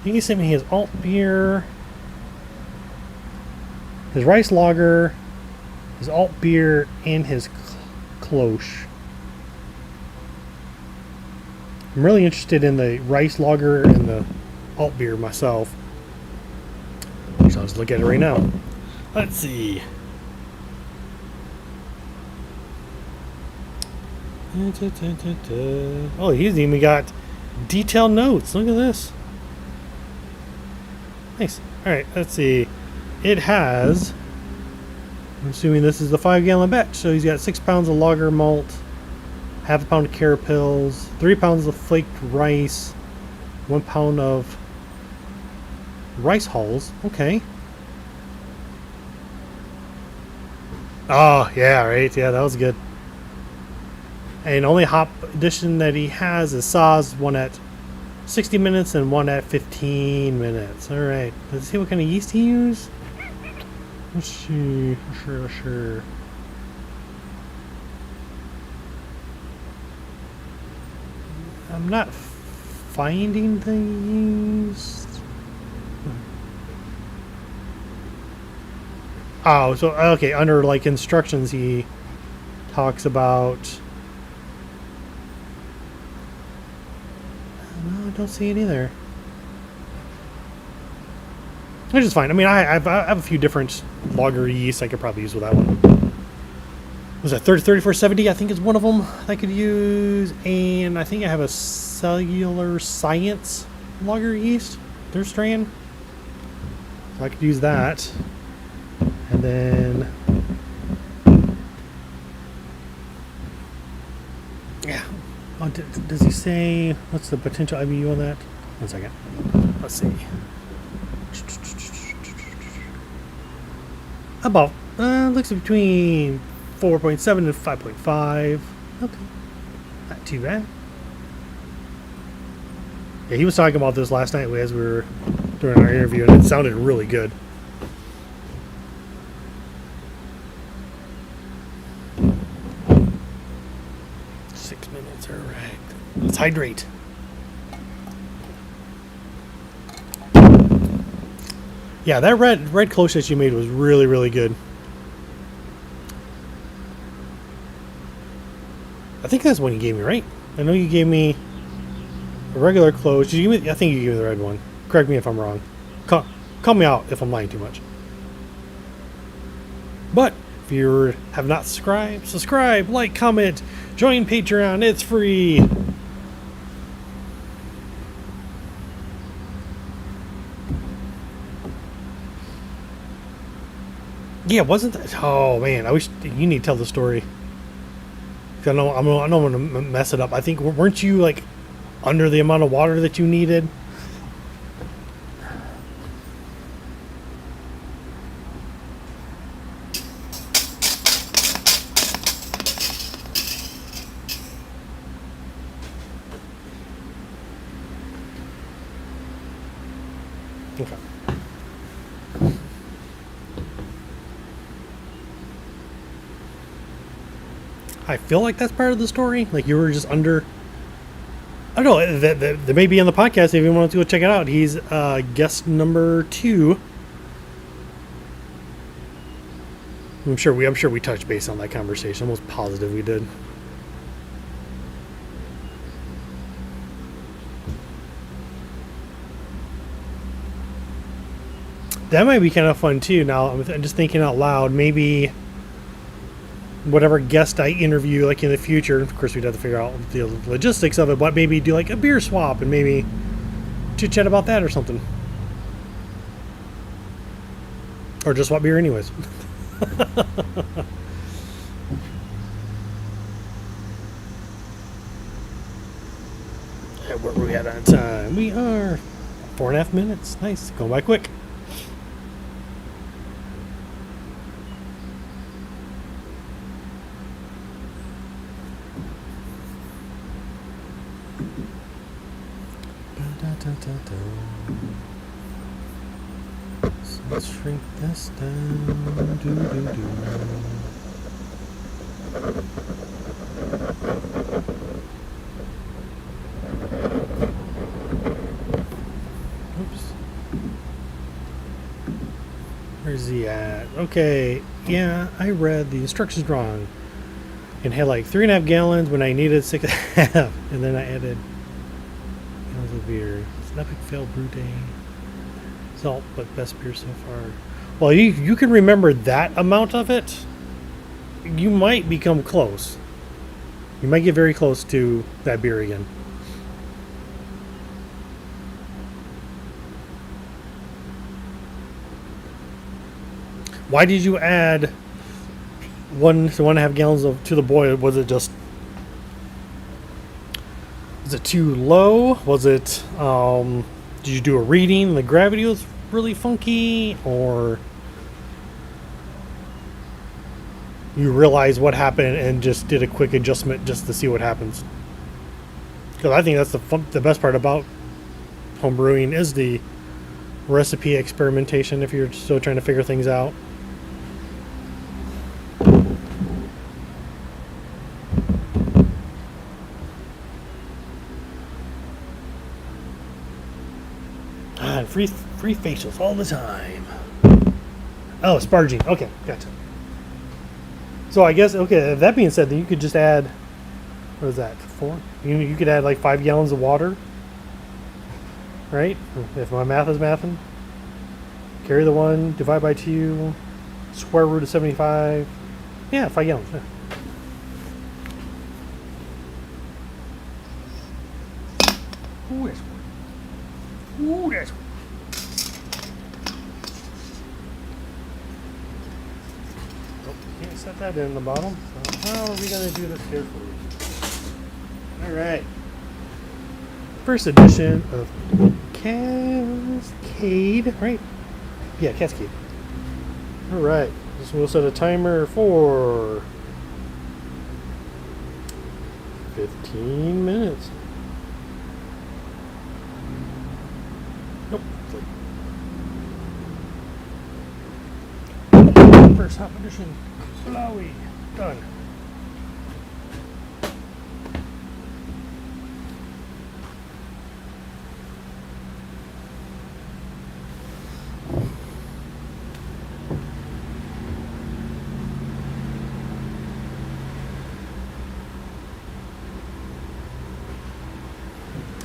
Speaker 1: think he sent me his alt beer, his rice lager, his alt beer, and his cloche. I'm really interested in the rice lager and the alt beer myself. So I'll just look at it right now. Let's see. Oh, he's even got detailed notes. Look at this. Nice. Alright, let's see. It has... I'm assuming this is the 5-gallon batch. So he's got 6 pounds of lager malt, half a pound of carapils, 3 pounds of flaked rice, 1 pound of rice hulls. Okay. Oh, yeah, right. Yeah, that was good. And only hop edition that he has is Saz, one at 60 minutes and one at 15 minutes. Alright. Let's see what kind of yeast he used. Let's see. Sure. I'm not finding the yeast. Oh, so, okay. Under, like, instructions, he talks about... No, I don't see it either. Which is fine. I mean, I have a few different lager yeasts I could probably use with that one. Was that 3470? I think is one of them I could use. And I think I have a Cellular Science lager yeast, third strain. So I could use that. And then... yeah. Oh, does he say what's the potential IBU on that? 1 second. Let's see. About looks between 4.7 and 5.5. Okay, not too bad. Yeah, he was talking about this last night as we were doing our interview, and it sounded really good. Let's hydrate. Yeah, that red cloche that you made was really, really good. I think that's the one you gave me, right? I know you gave me a regular cloche. Did you give me, I think you gave me the red one. Correct me if I'm wrong. Call me out if I'm lying too much. But if you have not subscribe, like, comment, join Patreon. It's free. Yeah, wasn't that? Oh man, I wish you need to tell the story. I know I'm gonna mess it up. I think weren't you like under the amount of water that you needed? Okay. I feel like that's part of the story. Like you were just under. I don't know. That may be on the podcast if you want to go check it out. He's guest number 2. I'm sure we touched base on that conversation. I'm almost positive we did. That might be kind of fun too. Now I'm just thinking out loud. Maybe whatever guest I interview, like in the future, of course we'd have to figure out the logistics of it, but maybe do like a beer swap and maybe chit chat about that or something, or just swap beer anyways. Where are we at on time? We are 4.5 minutes. Nice, going by quick. So let's shrink this down. Oops. Where's he at? Okay, yeah, I read the instructions wrong and had like 3.5 gallons when I needed 6.5, and then I added gallons of beer. It's an epic fail brew day. Salt, but best beer so far. Well, you can remember that amount of it. You might become close. You might get very close to that beer again. Why did you add 1 to 1.5 gallons to the boil? Was it too low? Was it did you do a reading and the gravity was really funky, or you realized what happened and just did a quick adjustment just to see what happens? Because I think that's the best part about homebrewing is the recipe experimentation if you're still trying to figure things out. Free facials all the time. Oh, sparging. Okay, gotcha. So I guess, okay, that being said, then you could just add, what is that, 4? You could add like 5 gallons of water, right? If my math is mathing. Carry the 1, divide by 2, square root of 75. Yeah, 5 gallons. Yeah. Ooh, that's good. Ooh, that's good. Set that in the bottom. So how are we going to do this carefully? All right. First edition of Cascade, right? Yeah, Cascade. All right. So we'll set a timer for 15 minutes. Nope. First hop edition. Blowy. Done.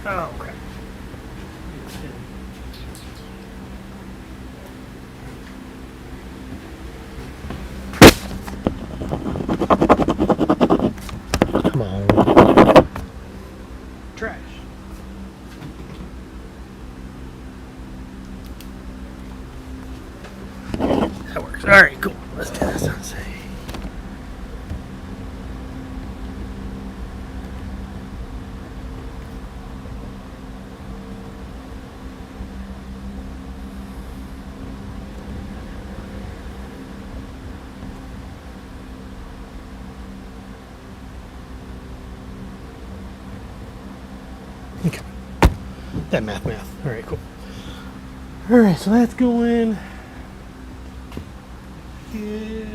Speaker 1: Oh, crap. Come on. Trash. That works. All right, cool. Let's do this. Let's see. Okay. That math. All right, cool. All right, so that's going. Good.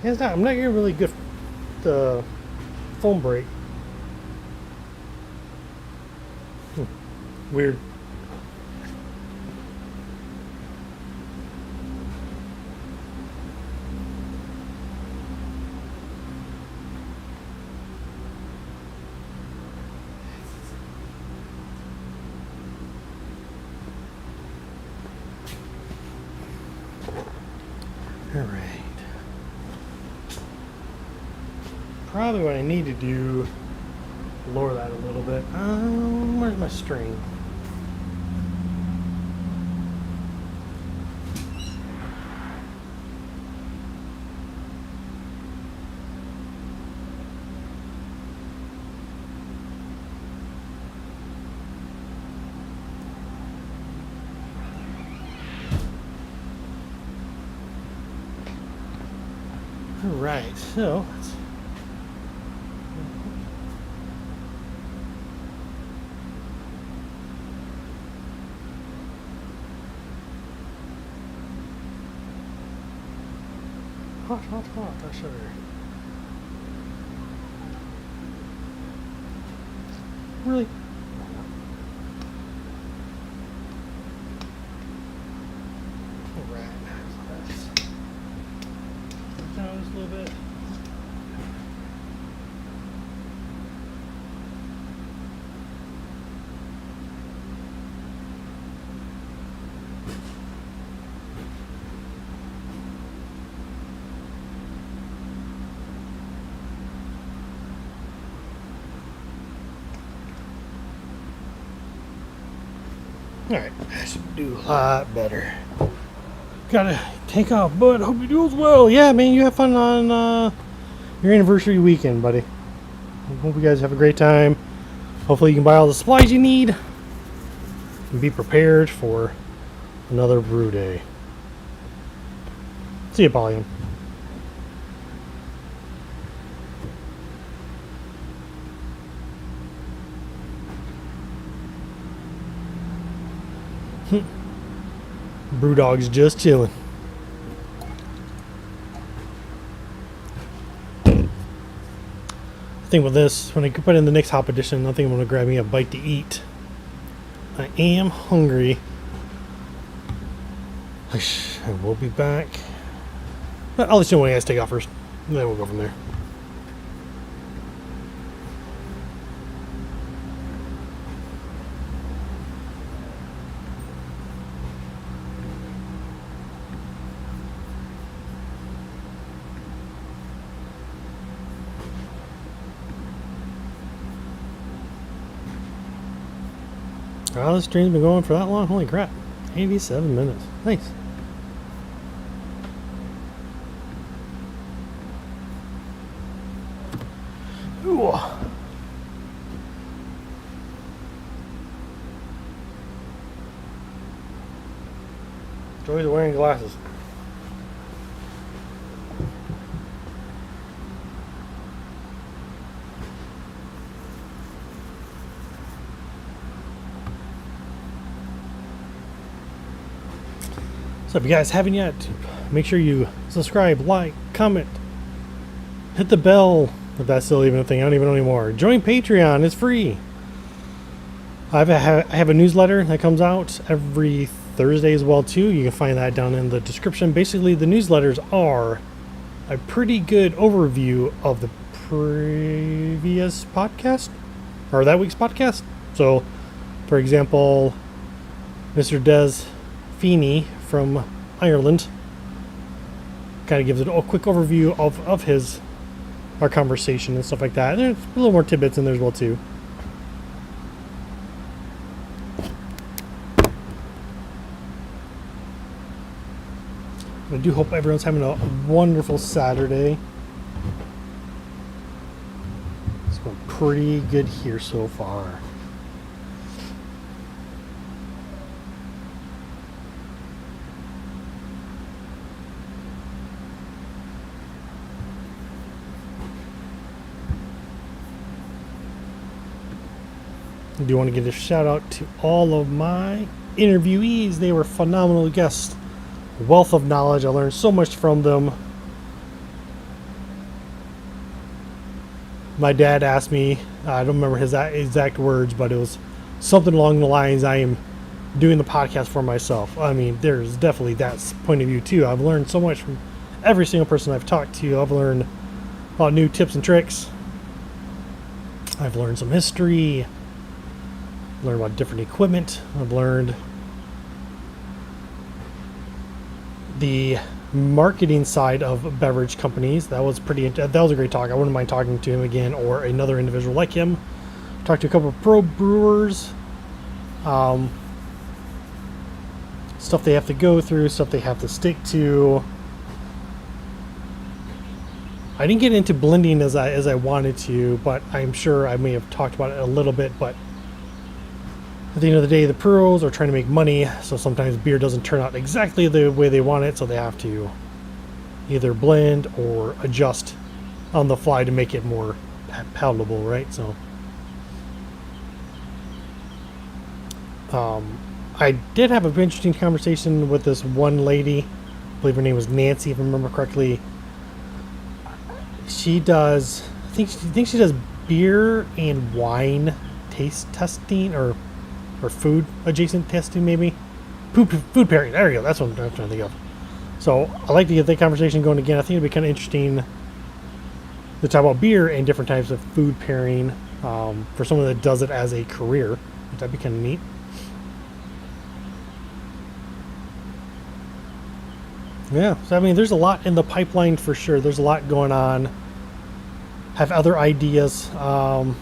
Speaker 1: Yeah, it's not. I'm not getting really good foam break. Weird. All right. Probably what I need to do, lower that a little bit. Where's my string? All right, so let's. Hot, our sugar. Really? All right, so let's down just a little bit. Alright, that should do a lot better. Gotta take off, bud. Hope you do as well. Yeah, man, you have fun on your anniversary weekend, buddy. Hope you guys have a great time. Hopefully you can buy all the supplies you need and be prepared for another brew day. See you, Pauline. Brewdog's just chilling. I think with this, when I put in the next hop edition, I think I'm going to grab me a bite to eat. I am hungry. I will be back. I'll let you know when I guys take off first. And then we'll go from there. Oh, this stream's been going for that long? Holy crap. 87 minutes. Nice. Ooh. Joys of wearing glasses. So if you guys haven't yet, make sure you subscribe, like, comment, hit the bell If that's still even a thing, I don't even know anymore. Join Patreon, it's free. I have a newsletter that comes out every Thursday as well too. You can find that down in the description. Basically, the newsletters are a pretty good overview of the previous podcast, or that week's podcast. So, for example, Mr. Des Feeney from Ireland kind of gives it a quick overview of our conversation and stuff like that. And there's a little more tidbits in there as well too. I do hope everyone's having a wonderful Saturday. It's going pretty good here so far. I do want to give a shout out to all of my interviewees. They were phenomenal guests. Wealth of knowledge. I learned so much from them. My dad asked me, I don't remember his exact words, but it was something along the lines, I am doing the podcast for myself. I mean, there's definitely that point of view too. I've learned so much from every single person I've talked to. I've learned about new tips and tricks. I've learned some history. Learned about different equipment. I've learned the marketing side of beverage companies. That was that was a great talk. I wouldn't mind talking to him again or another individual like him. Talked to a couple of pro brewers. Stuff they have to go through, stuff they have to stick to. I didn't get into blending as I wanted to, but I'm sure I may have talked about it a little bit. But at the end of the day, the pros are trying to make money, so sometimes beer doesn't turn out exactly the way they want it, so they have to either blend or adjust on the fly to make it more palatable, right? So I did have an interesting conversation with this one lady. I believe her name was Nancy, if I remember correctly. She does, I think she does beer and wine taste testing, or food adjacent testing, maybe. Food pairing, there you go, that's what I'm trying to think of. So I'd like to get that conversation going again. I think it'd be kind of interesting to talk about beer and different types of food pairing for someone that does it as a career. That'd be kind of neat. Yeah, so I mean, there's a lot in the pipeline for sure. There's a lot going on. Have other ideas. Not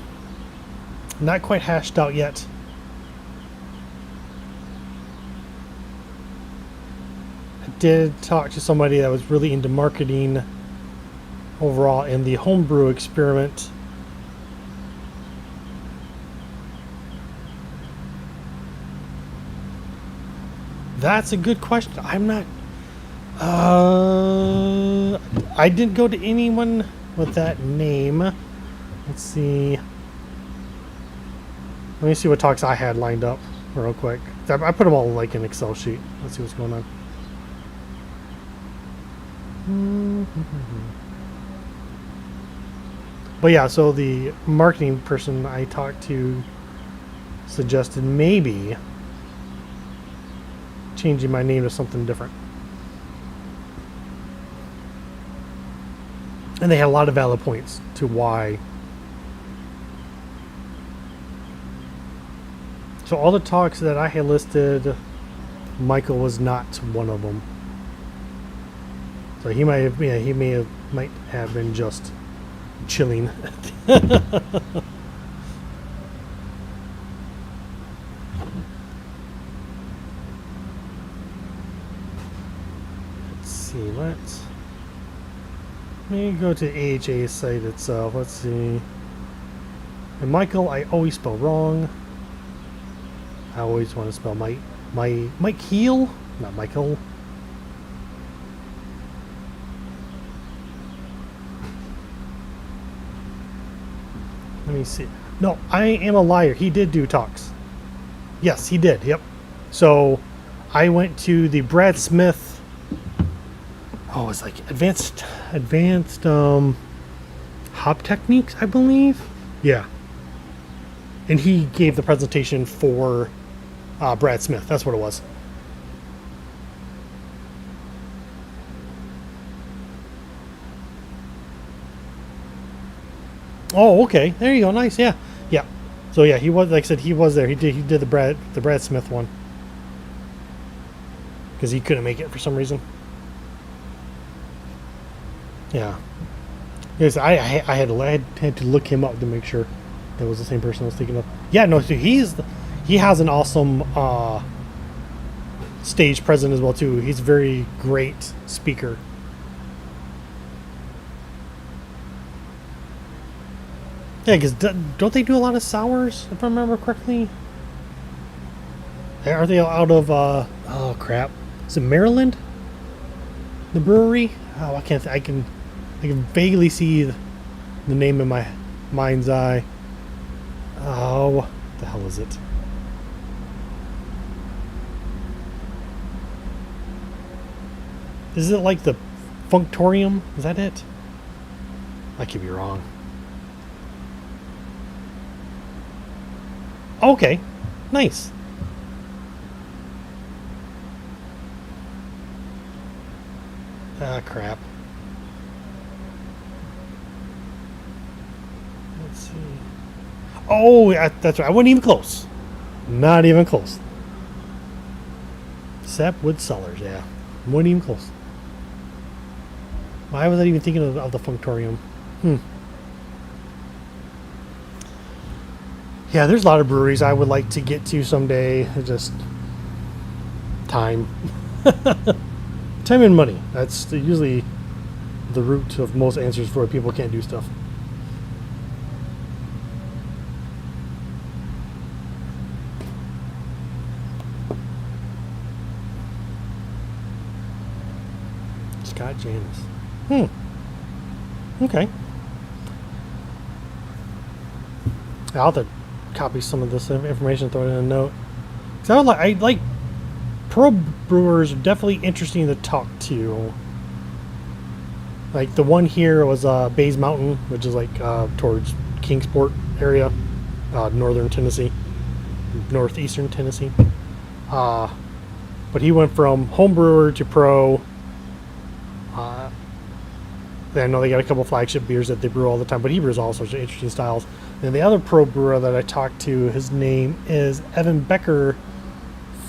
Speaker 1: quite hashed out yet. I did talk to somebody that was really into marketing overall in the homebrew experiment. That's a good question. I'm not... I didn't go to anyone with that name. Let's see. Let me see what talks I had lined up real quick. I put them all like in Excel sheet. Let's see what's going on. But yeah, so the marketing person I talked to suggested maybe changing my name to something different. And they had a lot of valid points to why. So all the talks that I had listed, Michael was not one of them. So he might have, yeah, might have been just chilling. Let's see, let me go to AHA site itself. Let's see. And Michael, I always spell wrong. I always want to spell Mike Heel, not Michael. Let me see. No, I am a liar. He did do talks. Yes, he did. Yep. So I went to the Brad Smith. Oh, it's like advanced hop techniques, I believe. Yeah. And he gave the presentation for Brad Smith. That's what it was. Oh, okay. There you go. Nice. Yeah. Yeah. So yeah, he was, like I said, he was there. He did the Brad Smith one because he couldn't make it for some reason. Yeah. Yes, I had to look him up to make sure that was the same person I was thinking of. Yeah, no, so he has an awesome stage presence as well too. He's a very great speaker. Yeah, because don't they do a lot of sours, if I remember correctly? Are they out of oh crap? Is it Maryland? The brewery? Oh, I can't. I can vaguely see the name in my mind's eye. Oh, what the hell is it? Is it like the Functorium? Is that it? I could be wrong. Okay, nice. Ah, crap. Let's see. Oh, yeah, that's right. I wasn't even close. Not even close. Sapwood Cellars, yeah. Wasn't even close. Why was I even thinking of the Functorium? Yeah, there's a lot of breweries I would like to get to someday. It's just time. Time and money. That's usually the root of most answers for why people can't do stuff. Scott Janis. Okay. I'll have to copy some of this information, throw it in a note. Cause I like pro brewers are definitely interesting to talk to. Like the one here was Bays Mountain, which is like towards Kingsport area, northern Tennessee, northeastern Tennessee. But he went from homebrewer to pro. I know they got a couple flagship beers that they brew all the time, but he brews all sorts of interesting styles. And the other pro brewer that I talked to, his name is Evan Becker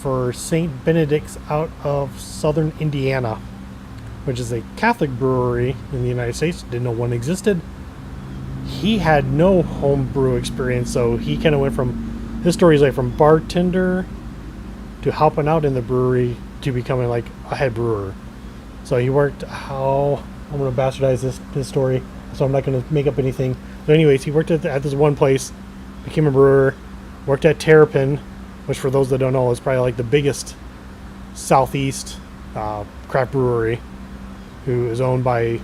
Speaker 1: for St. Benedict's out of southern Indiana, which is a Catholic brewery in the United States. Didn't know one existed. He had no homebrew experience, so he kind of went from, his story is like from bartender to helping out in the brewery to becoming like a head brewer. So he worked, I'm going to bastardize this story, so I'm not going to make up anything. But anyways, he worked at this one place, became a brewer, worked at Terrapin, which for those that don't know is probably like the biggest southeast craft brewery, who is owned by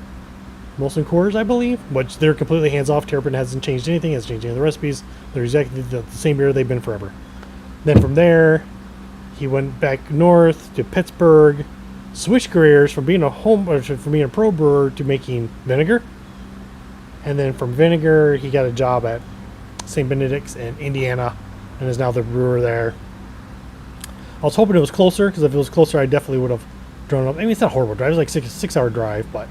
Speaker 1: Molson Coors, I believe, which they're completely hands-off. Terrapin hasn't changed anything, hasn't changed any of the recipes. They're exactly the same beer they've been forever. Then from there, he went back north to Pittsburgh, switched careers from being a pro brewer to making vinegar, and then from vinegar he got a job at St. Benedict's in Indiana and is now the brewer there. I was hoping it was closer, because if it was closer I definitely would have drawn up. I mean, it's not a horrible drive, it's like six hour drive, but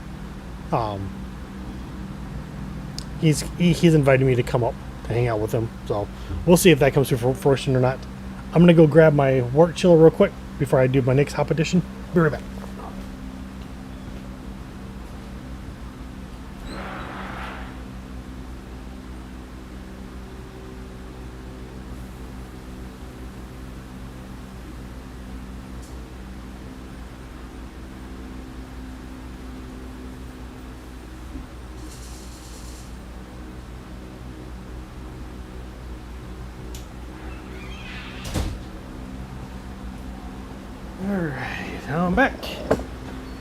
Speaker 1: he's invited me to come up to hang out with him, so we'll see if that comes to fruition or not. I'm gonna go grab my wort chiller real quick before I do my next hop edition. Be right back. Alright, now I'm back.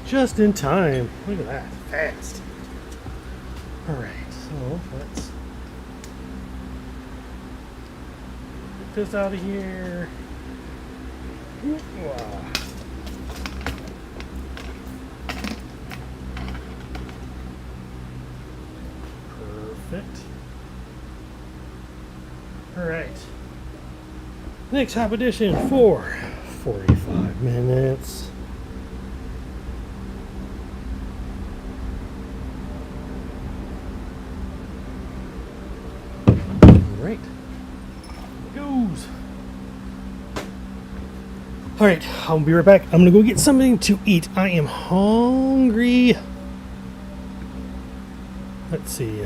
Speaker 1: Just in time. Look at that. Fast. Alright, so let's get this out of here. Wow. Perfect. All right. Next hop edition for 45 minutes. All right. Here it goes. All right, I'll be right back. I'm gonna go get something to eat. I am hungry. Let's see.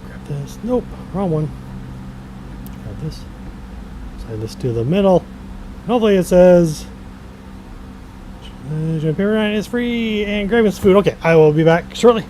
Speaker 1: Grab this. Nope, wrong one. Grab this. Slide this to the middle. Hopefully it says pepperoni is free and Graven's food. Okay, I will be back shortly.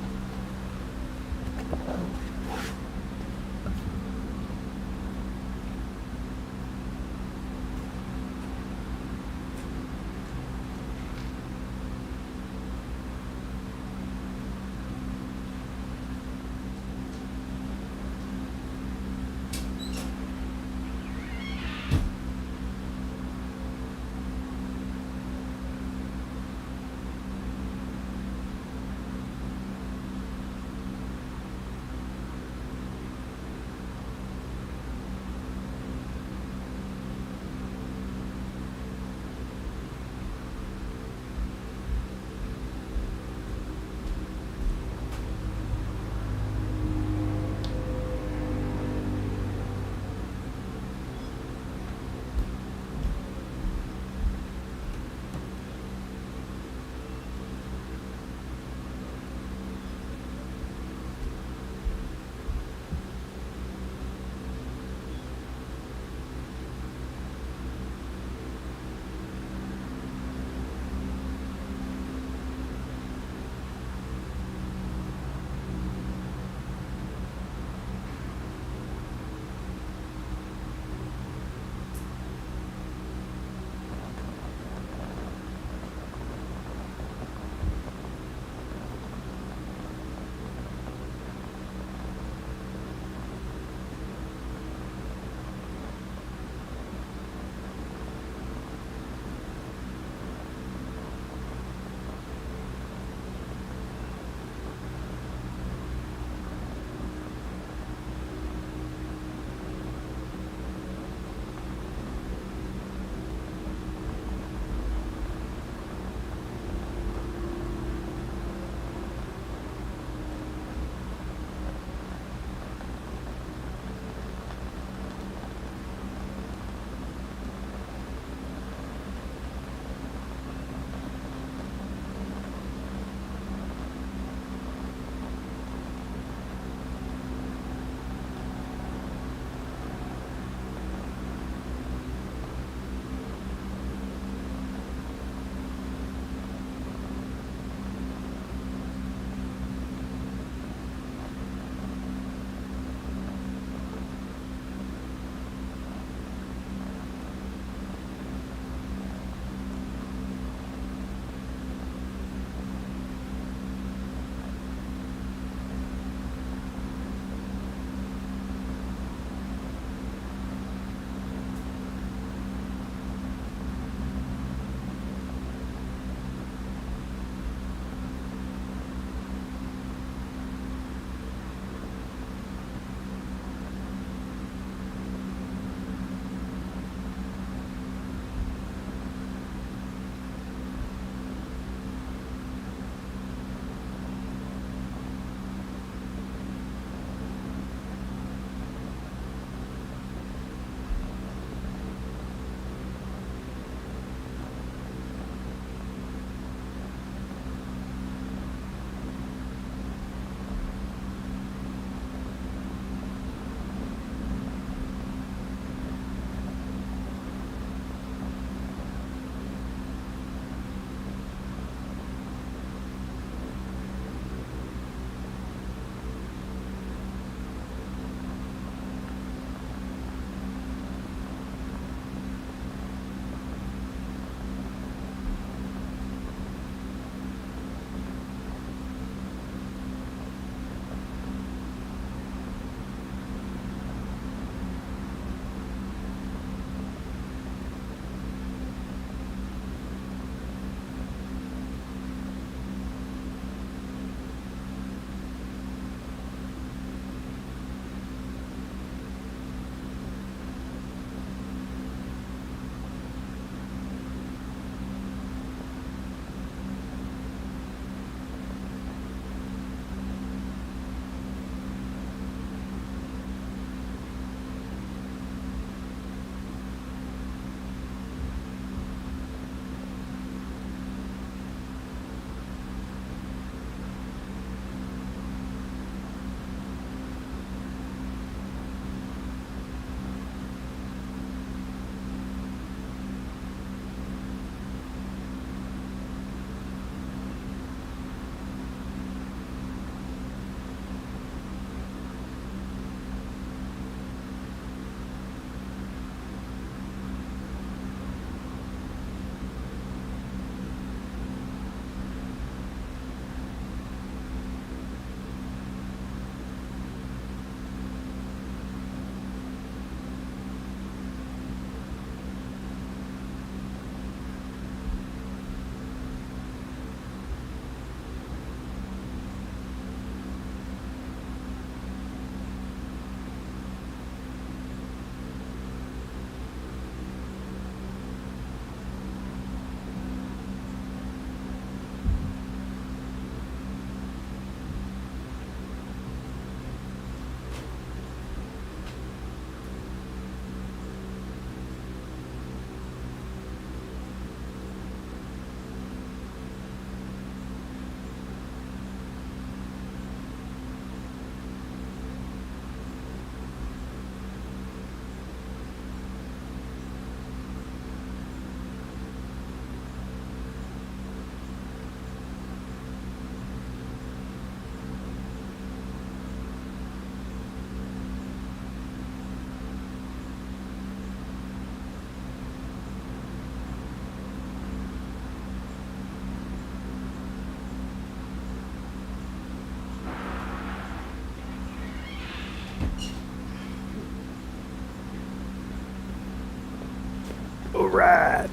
Speaker 1: right,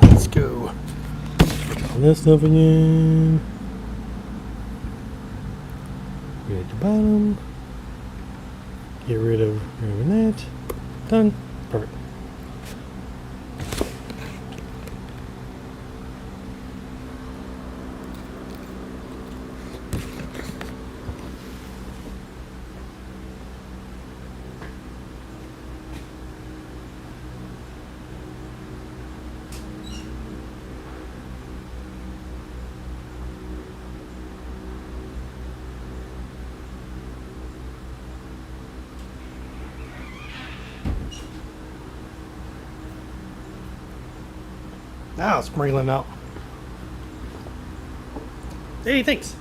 Speaker 1: let's go. All this stuff again. Get at the bottom. Get rid of that. Done. Perfect. Now it's sprinkling out. Hey, thanks.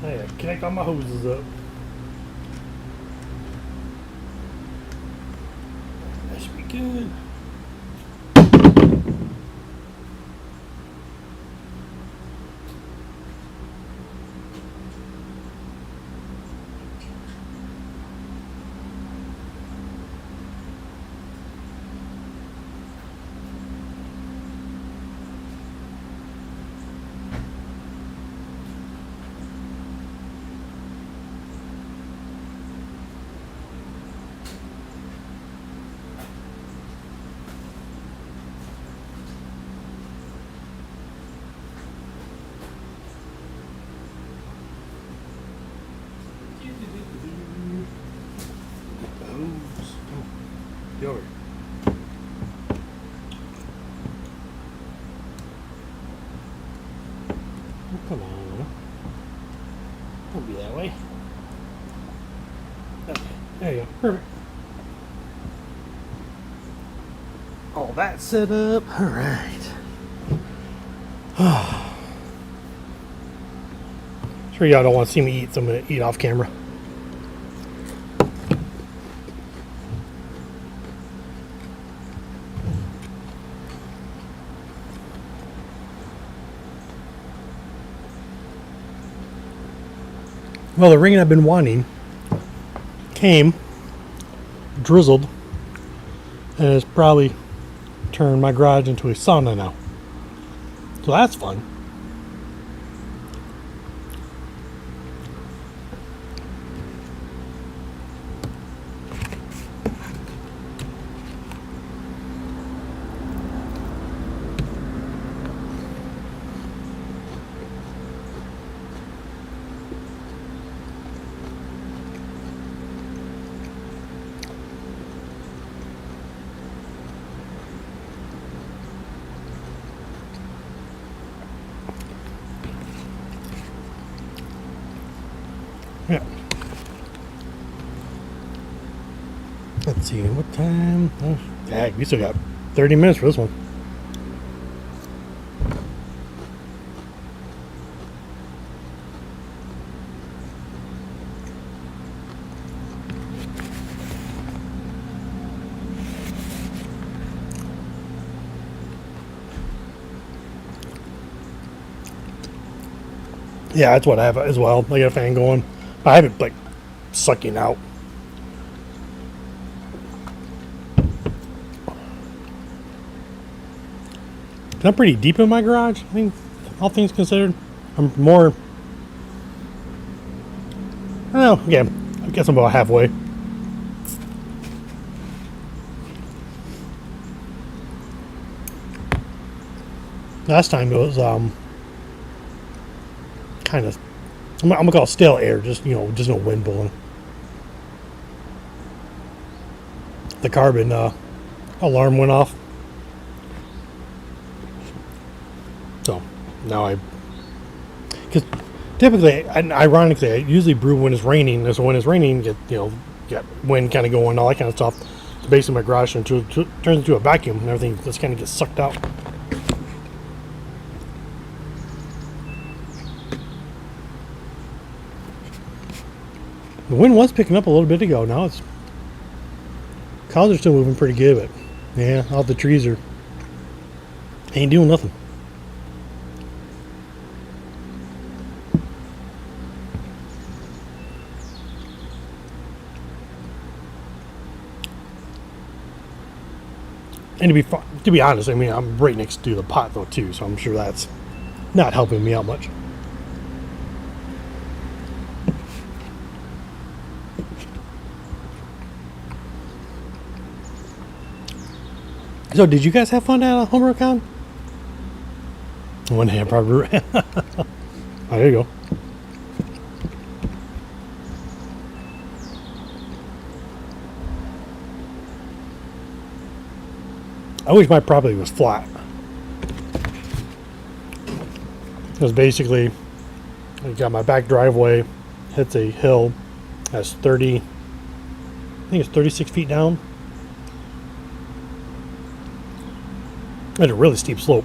Speaker 1: Hey, I connect all my hoses up. That should be good. Get over here. Oh, come on. Don't be that way. Okay, there you go. Perfect. All that set up. All right. Sure, y'all don't want to see me eat, so I'm going to eat off camera. Well, the rain I've been wanting came, drizzled, and it's probably turned my garage into a sauna now. So that's fun. Yeah. Let's see, what time? Oh, dang, we still got 30 minutes for this one. Yeah, that's what I have as well. I got a fan going. I have it like sucking out. I'm pretty deep in my garage, I think, all things considered. I'm more, I don't know, yeah, I guess I'm about halfway. Last time it was kind of, I'm gonna call it stale air, just just no wind blowing. The carbon alarm went off. So now because typically, and ironically, I usually brew when it's raining. So when it's raining, get wind kind of going, all that kind of stuff. So basically, my garage turns into a vacuum, and everything just kind of gets sucked out. The wind was picking up a little bit ago. Now it's clouds are still moving pretty good, but yeah, all the trees are ain't doing nothing. And to be honest, I mean, I'm right next to the pot though too, so I'm sure that's not helping me out much. So, did you guys have fun at HomebrewCon? One hand probably. Oh, there you go. I wish my property was flat. Because basically, I got my back driveway, hits a hill, that's 30, I think it's 36 feet down. And a really steep slope.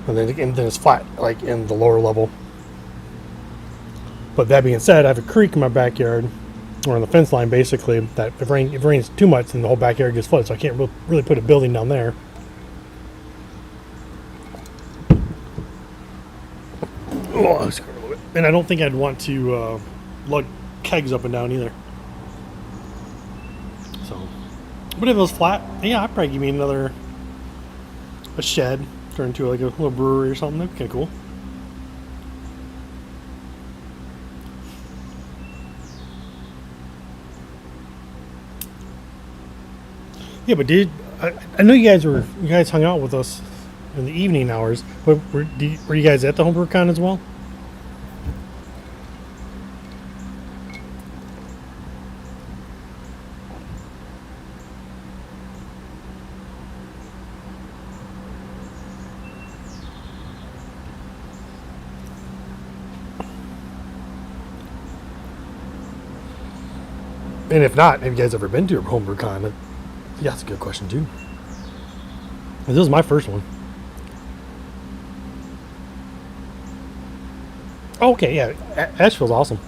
Speaker 1: And then it's flat, like in the lower level. But that being said, I have a creek in my backyard, or on the fence line basically, that if it rains too much, then the whole backyard gets flooded, so I can't really put a building down there. Oh, and I don't think I'd want to lug kegs up and down either. So, but if it was flat, yeah, I'd probably give me a shed, turn into like a little brewery or something. That'd be kind of cool. Yeah, but I know you guys hung out with us in the evening hours. But were you guys at the HomebrewCon as well? And if not, have you guys ever been to a HomebrewCon? Yeah, that's a good question too. This was my first one. Oh, okay, yeah, Asheville's awesome.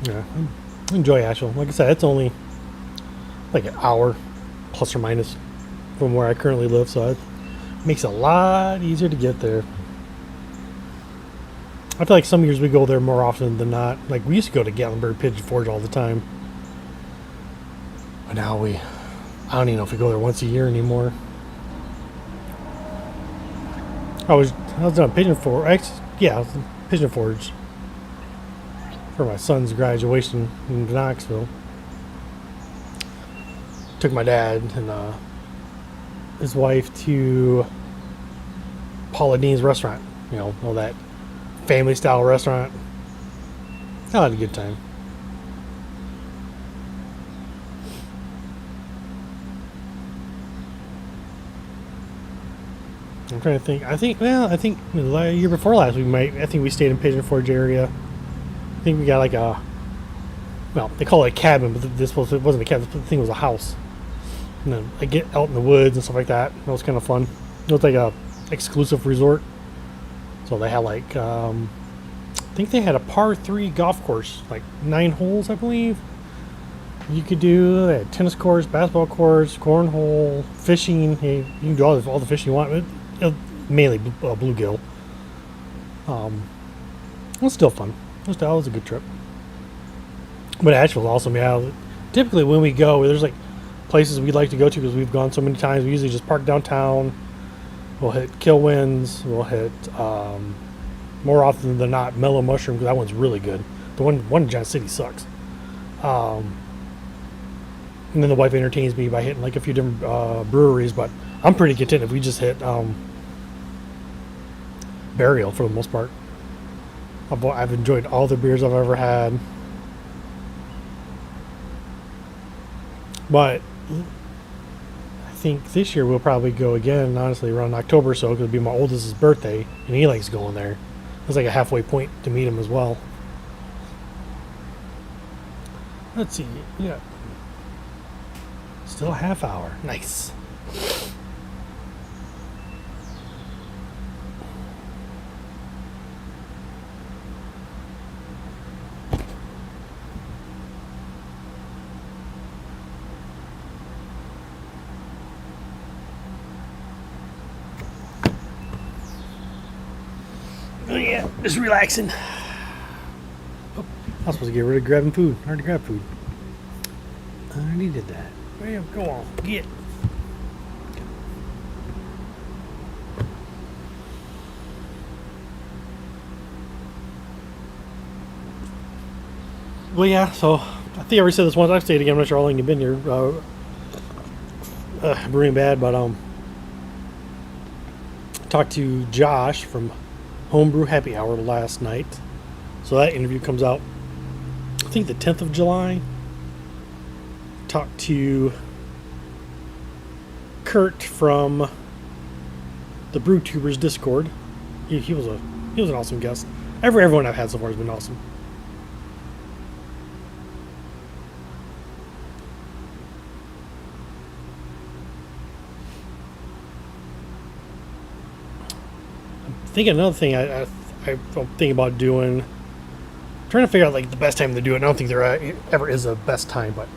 Speaker 1: Yeah, I enjoy Asheville. Like I said, it's only like an hour, plus or minus, from where I currently live, so it makes it a lot easier to get there. I feel like some years we go there more often than not. Like we used to go to Gatlinburg Pigeon Forge all the time. But now I don't even know if we go there once a year anymore. I was on Pigeon Forge. Yeah, I was in Pigeon Forge for my son's graduation in Knoxville. Took my dad and his wife to Paula Dean's restaurant. You know, all that family style restaurant. I had a good time. I'm trying to think. I think the year before last I think we stayed in Pigeon Forge area. I think we got like they call it a cabin, but it wasn't a cabin. The thing was a house. And then I get out in the woods and stuff like that. That was kind of fun. It was like a exclusive resort. So they had like, I think they had a par 3 golf course, like 9 holes, I believe. You could do. They had tennis courts, basketball courts, cornhole, fishing. Hey, you can do all the fishing you want. Mainly bluegill. It was still fun. That was a good trip. But Asheville's awesome. Yeah. Typically when we go, there's like places we'd like to go to because we've gone so many times. We usually just park downtown. We'll hit Killwinds. We'll hit, more often than not, Mellow Mushroom, because that one's really good. The one in John City sucks. And then the wife entertains me by hitting like a few different breweries, but I'm pretty content if we just hit Burial for the most part. I've enjoyed all the beers I've ever had. But I think this year we'll probably go again, honestly, around October or so, because it'll be my oldest's birthday, and he likes going there. It's like a halfway point to meet him as well. Let's see. Yeah. Still a half hour. Nice. Oh yeah, just relaxing. Oh, I was supposed to get rid of grabbing food. I already grabbed food. I already did that. Well, go on, get. Well, yeah. So I think I already said this once. I've said it again. I'm not sure how long you've been here. Brewing bad, but talked to Josh from Homebrew Happy Hour last night. So that interview comes out, I think, the 10th of July. Talked to Kurt from the Brew Tubers Discord. He was an awesome guest. Everyone I've had so far has been awesome. I think another thing I'm thinking about doing, trying to figure out like the best time to do it. I don't think there ever is a best time, but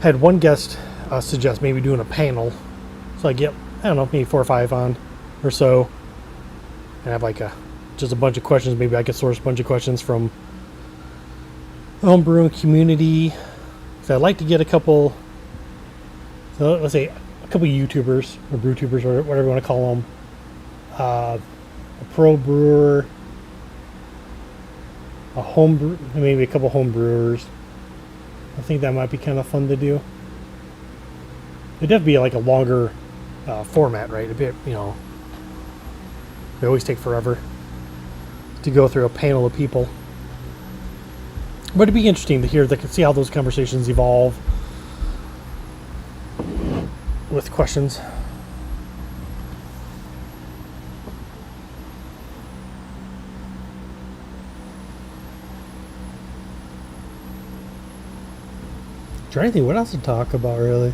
Speaker 1: had one guest suggest maybe doing a panel. So I get, I don't know, maybe 4 or 5 on or so, and have like just a bunch of questions. Maybe I could source a bunch of questions from the homebrewing community. So I'd like to get a couple, so let's say a couple YouTubers or brew tubers or whatever you want to call them. A pro brewer, a homebrew, maybe a couple home brewers. I think that might be kind of fun to do. It'd have to be like a longer format, right? A bit, you know, they always take forever to go through a panel of people. But it'd be interesting to hear, see how those conversations evolve with questions. Trying to think what else to talk about, really.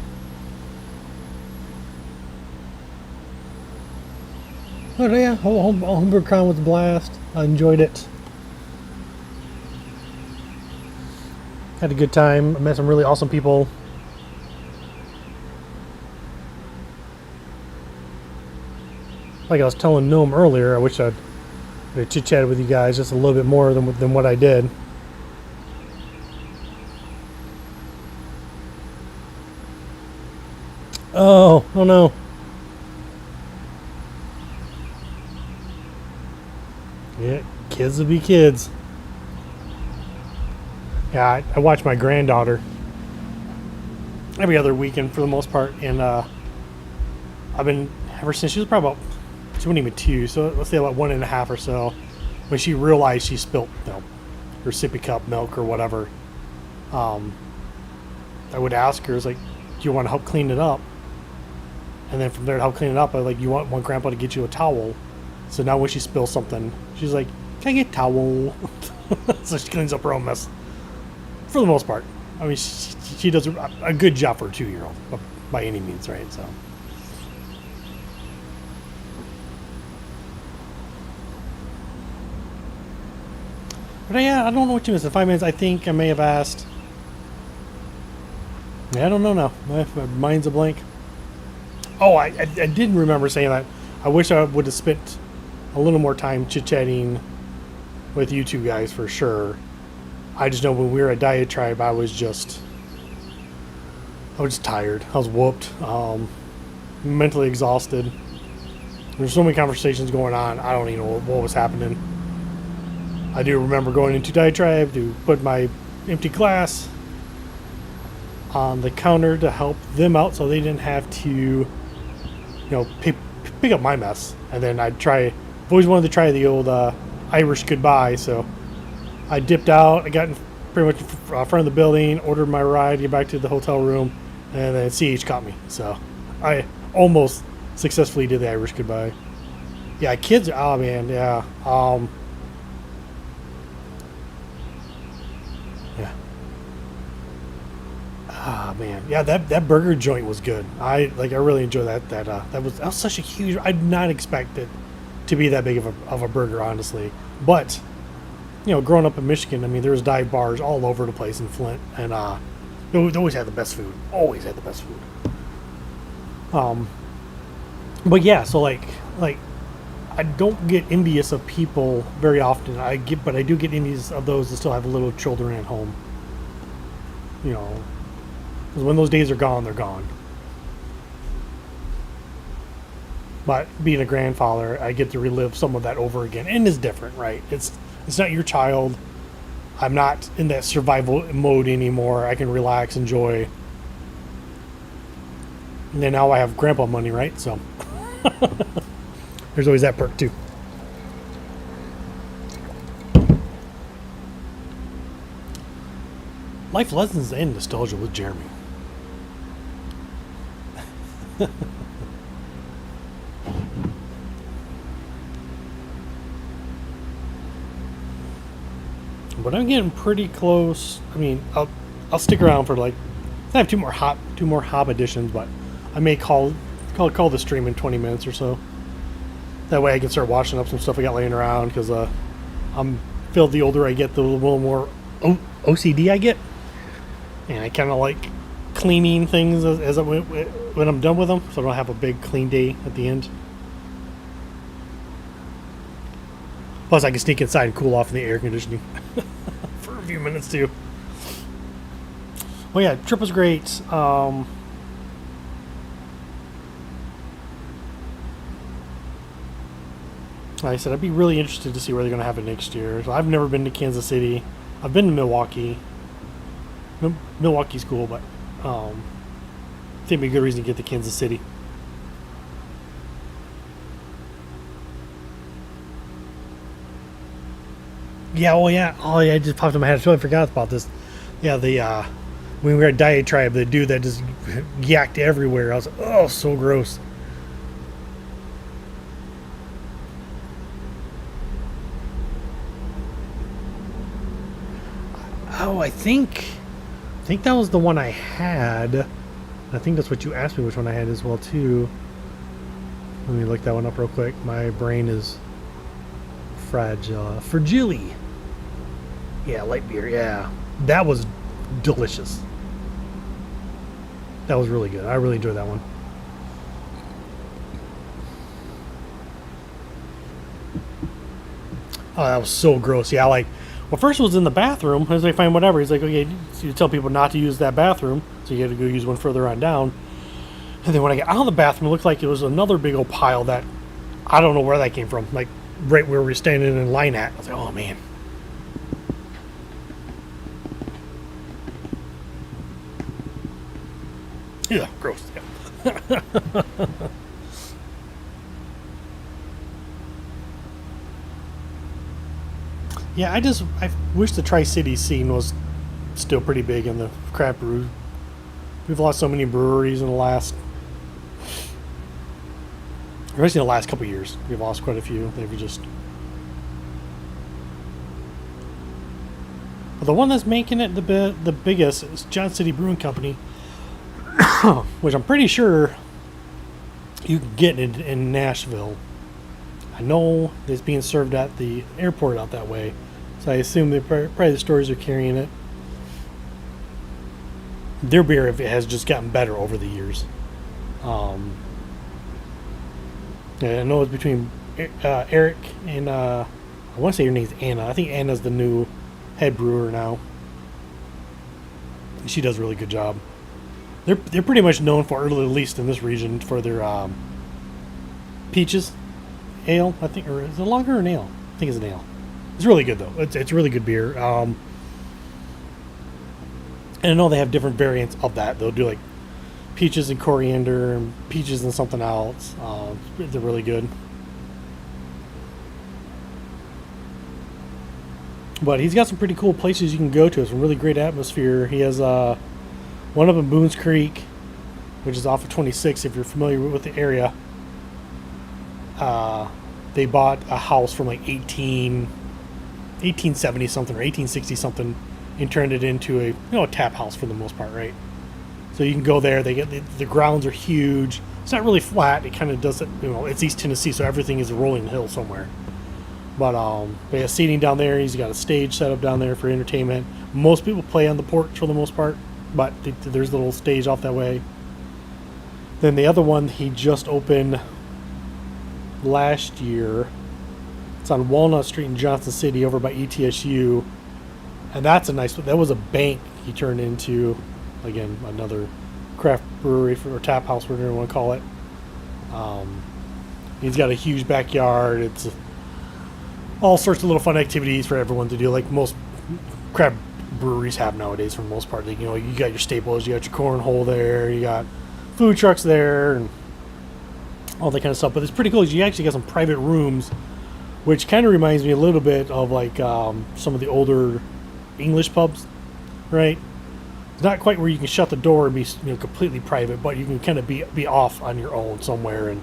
Speaker 1: Oh yeah, HomebrewCon was a blast. I enjoyed it. Had a good time. I met some really awesome people. Like I was telling Noam earlier, I wish I'd chit-chatted with you guys just a little bit more than what I did. Oh no. Yeah, kids will be kids. Yeah, I watch my granddaughter every other weekend for the most part, and I've been, ever since she was probably about, she wasn't even 2, so let's say about 1.5 or so, when she realized she spilt, you know, her sippy cup milk or whatever, I would ask her, like, do you want to help clean it up? And then from there to help clean it up, I like, you want Grandpa to get you a towel. So now when she spills something, she's like, can I get a towel? So she cleans up her own mess. For the most part. I mean, she does a good job for a 2-year-old, by any means, right? So. But yeah, I don't know what you missed. In 5 minutes, I think I may have asked. Yeah, I don't know now. My mind's a blank. Oh, I did remember saying that. I wish I would have spent a little more time chit-chatting with you two guys for sure. I just know when we were at Diatribe, I was just tired. I was whooped, mentally exhausted. There's so many conversations going on. I don't even know what was happening. I do remember going into Diatribe to put my empty glass on the counter to help them out so they didn't have to, you know, pick up my mess. And then I've always wanted to try the old Irish goodbye, so I dipped out. I got in pretty much in front of the building, ordered my ride, get back to the hotel room, and then CH caught me. So I almost successfully did the Irish goodbye. Yeah, kids, oh man, yeah. Yeah. Ah man, yeah, that burger joint was good. I really enjoyed that. That was such a huge. I did not expect it to be that big of a burger, honestly. But you know, growing up in Michigan, I mean, there's dive bars all over the place in Flint, and they always had the best food. Always had the best food. But yeah, so like I don't get envious of people very often. But I do get envious of those that still have little children at home. You know, because when those days are gone, they're gone. But being a grandfather, I get to relive some of that over again, and it's different, right? It's not your child. I'm not in that survival mode anymore. I can relax, enjoy. And then now I have grandpa money, right? So there's always that perk too. Life lessons and nostalgia with Jeremy. But I'm getting pretty close. I mean, I'll stick around for like, I have two more hop editions, but I may call the stream in 20 minutes or so. That way I can start washing up some stuff I got laying around, because I'm feel the older I get, the little more OCD I get, and I kind of like cleaning things when I'm done with them, so I don't have a big clean day at the end. Plus, I can sneak inside and cool off in the air conditioning for a few minutes too. Well, yeah, trip was great. Like I said, I'd be really interested to see where they're going to have it next year. So I've never been to Kansas City. I've been to Milwaukee. Milwaukee's cool, but I think it'd be a good reason to get to Kansas City. Yeah, it just popped in my head. I totally forgot about this. Yeah, when we were at Diatribe, the dude that just yacked everywhere. I was like, oh, so gross. Oh, I think that was the one I had. I think that's what you asked me which one I had as well too. Let me look that one up real quick. My brain is fragile. Yeah, light beer. Yeah, that was delicious. That was really good. I really enjoyed that one. Oh, that was so gross. Yeah, like, well, first it was in the bathroom. As they find whatever, he's like, okay, so you tell people not to use that bathroom, so you had to go use one further on down. And then when I got out of the bathroom, it looked like it was another big old pile that I don't know where that came from. Like right where we were standing in line at. I was like, oh man. Yeah, gross. Yeah. Yeah, I wish the Tri-City scene was still pretty big in the craft brew. We've lost so many breweries in the last, especially in the last couple of years. We've lost quite a few. They've just. But the one that's making it the biggest is Johnson City Brewing Company, which I'm pretty sure you can get in Nashville. I know it's being served at the airport out that way, so I assume probably the stores are carrying it. Their beer has just gotten better over the years. And I know it's between Eric and I want to say her name's Anna. I think Anna's the new head brewer now. She does a really good job. They're pretty much known for, or at least in this region, for their peaches ale, I think, or is it lager or an ale? I think it's an ale. It's really good though. It's really good beer. And I know they have different variants of that. They'll do like peaches and coriander and peaches and something else. They're really good. But he's got some pretty cool places you can go to. It's a really great atmosphere. He has one up in Boone's Creek, which is off of 26 if you're familiar with the area. They bought a house from like 1870 something or 1860 something and turned it into a tap house for the most part, right? So you can go there. They get the grounds are huge. It's not really flat. It kind of does it. It's East Tennessee, so everything is a rolling hill somewhere. But they have seating down there. He's got a stage set up down there for entertainment. Most people play on the porch for the most part, but there's a little stage off that way. Then the other one he just opened last year. It's on Walnut Street in Johnson City over by ETSU. And that's a nice, that was a bank he turned into, again, another craft brewery or tap house, whatever you want to call it. He's got a huge backyard. It's all sorts of little fun activities for everyone to do, like most craft breweries have nowadays for the most part. Like, you know, you got your staples, you got your cornhole there, you got food trucks there, and all that kind of stuff. But it's pretty cool. You actually got some private rooms, which kind of reminds me a little bit of like some of the older English pubs, right? It's not quite where you can shut the door and be, you know, completely private, but you can kind of be off on your own somewhere and